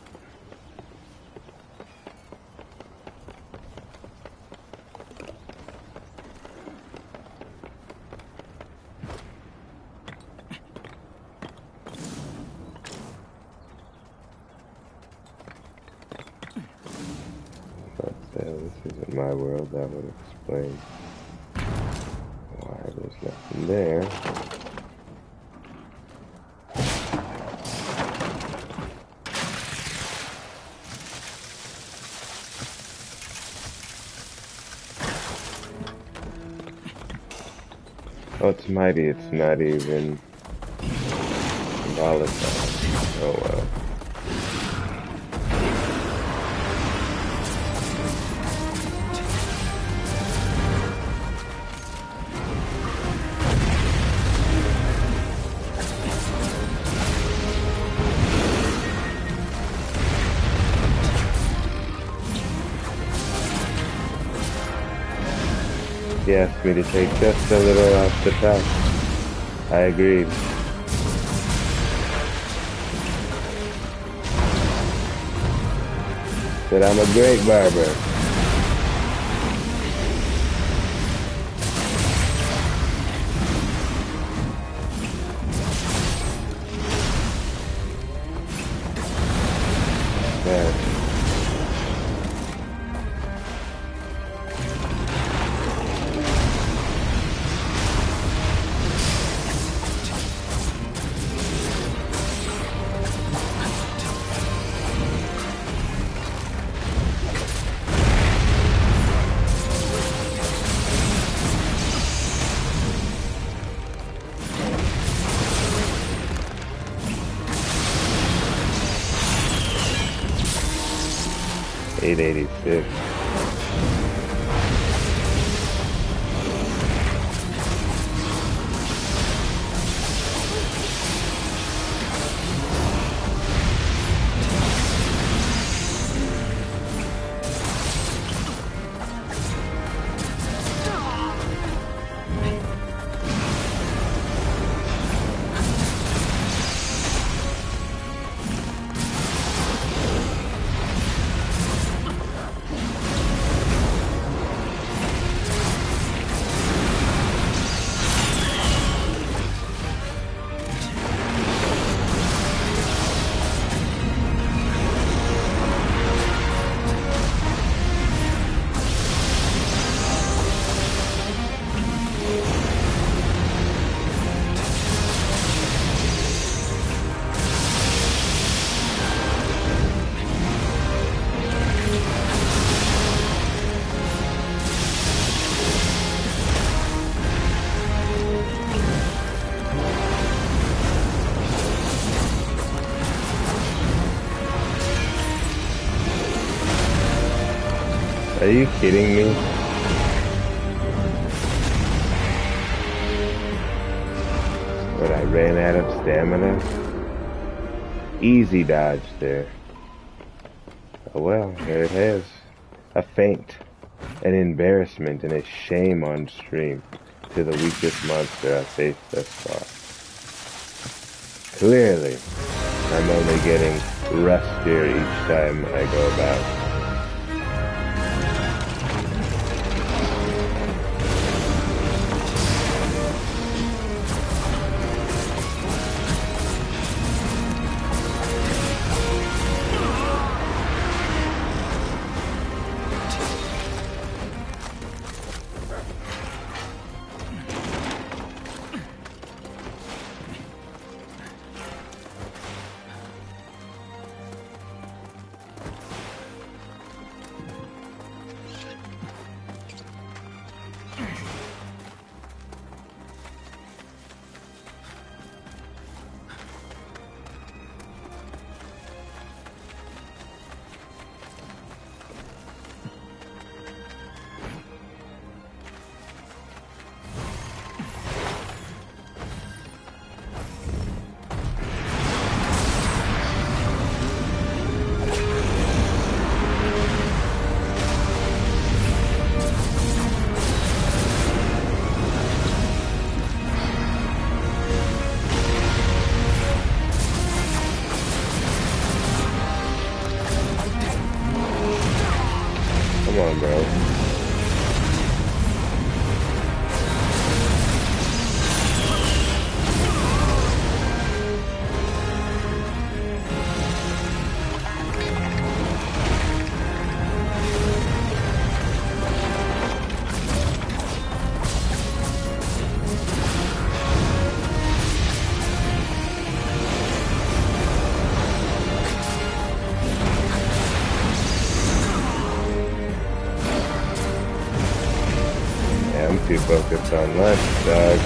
This isn't my world. That would explain why there's nothing there. Oh, it's mighty. It's not even volatile. Oh well. He asked me to take just a little off the top. I agreed. Said I'm a great barber. 886. Are you kidding me? But I ran out of stamina. Easy dodge there. Oh well, there it has. A feint, an embarrassment, and a shame on stream to the weakest monster I've faced thus far. Clearly, I'm only getting rustier each time I go about. Come on, bro. I'm too focused on lunch, dog.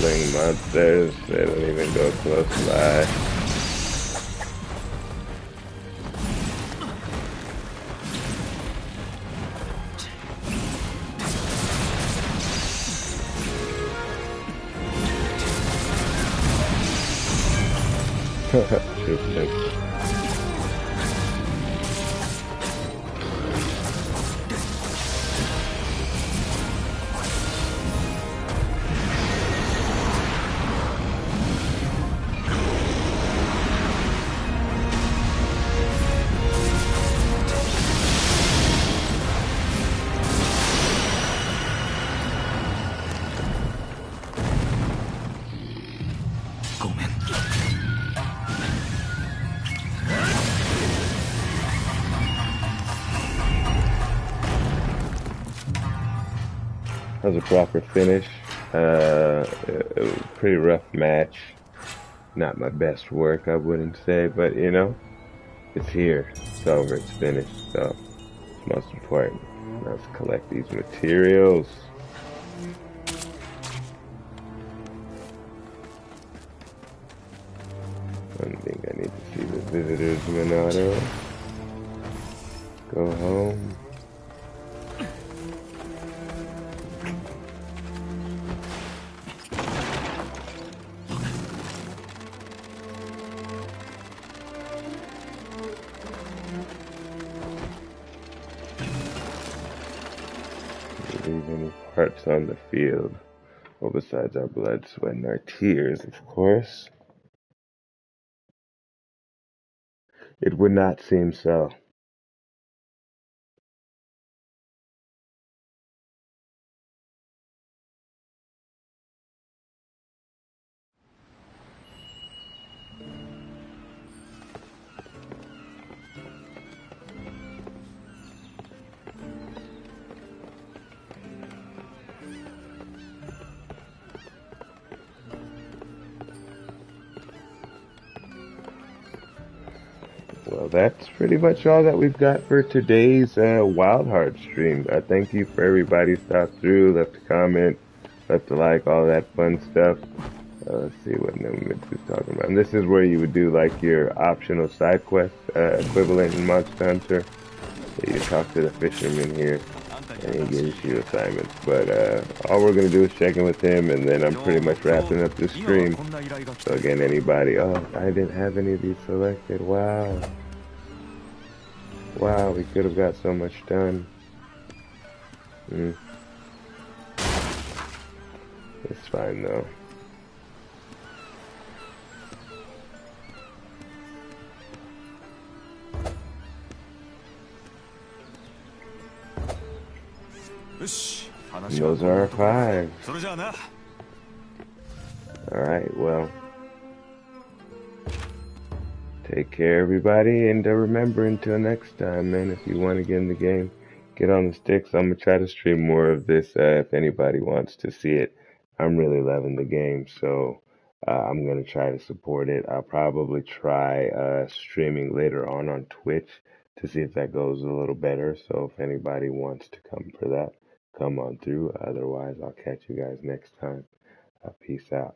grappling monsters. They don't even go close by. Interesting. That was a proper finish. It was a pretty rough match. Not my best work, I wouldn't say, but you know, it's here. It's over. It's finished. So it's most important. Now let's collect these materials. I think I need to see the visitors, Minato. Go home. Leave any parts on the field. Well, besides our blood, sweat, and our tears, of course. It would not seem so. Well, that's pretty much all that we've got for today's Wild Heart stream. Thank you for everybody stopped through, left a comment, left a like, all that fun stuff. Let's see what Nomad is talking about. And this is where you would do like your optional side quest equivalent in Monster Hunter. So you talk to the fisherman here, and he gives you assignments. But all we're gonna do is check in with him, and then I'm pretty much wrapping up the stream. So again, anybody, oh, I didn't have any of these selected. Wow. Wow, we could have got so much done. It's fine though. And those are our 5. Alright, well. Take care, everybody, and remember, until next time, man, if you want to get in the game, get on the sticks. I'm going to try to stream more of this if anybody wants to see it. I'm really loving the game, so I'm going to try to support it. I'll probably try streaming later on Twitch to see if that goes a little better. So if anybody wants to come for that, come on through. Otherwise, I'll catch you guys next time. Peace out.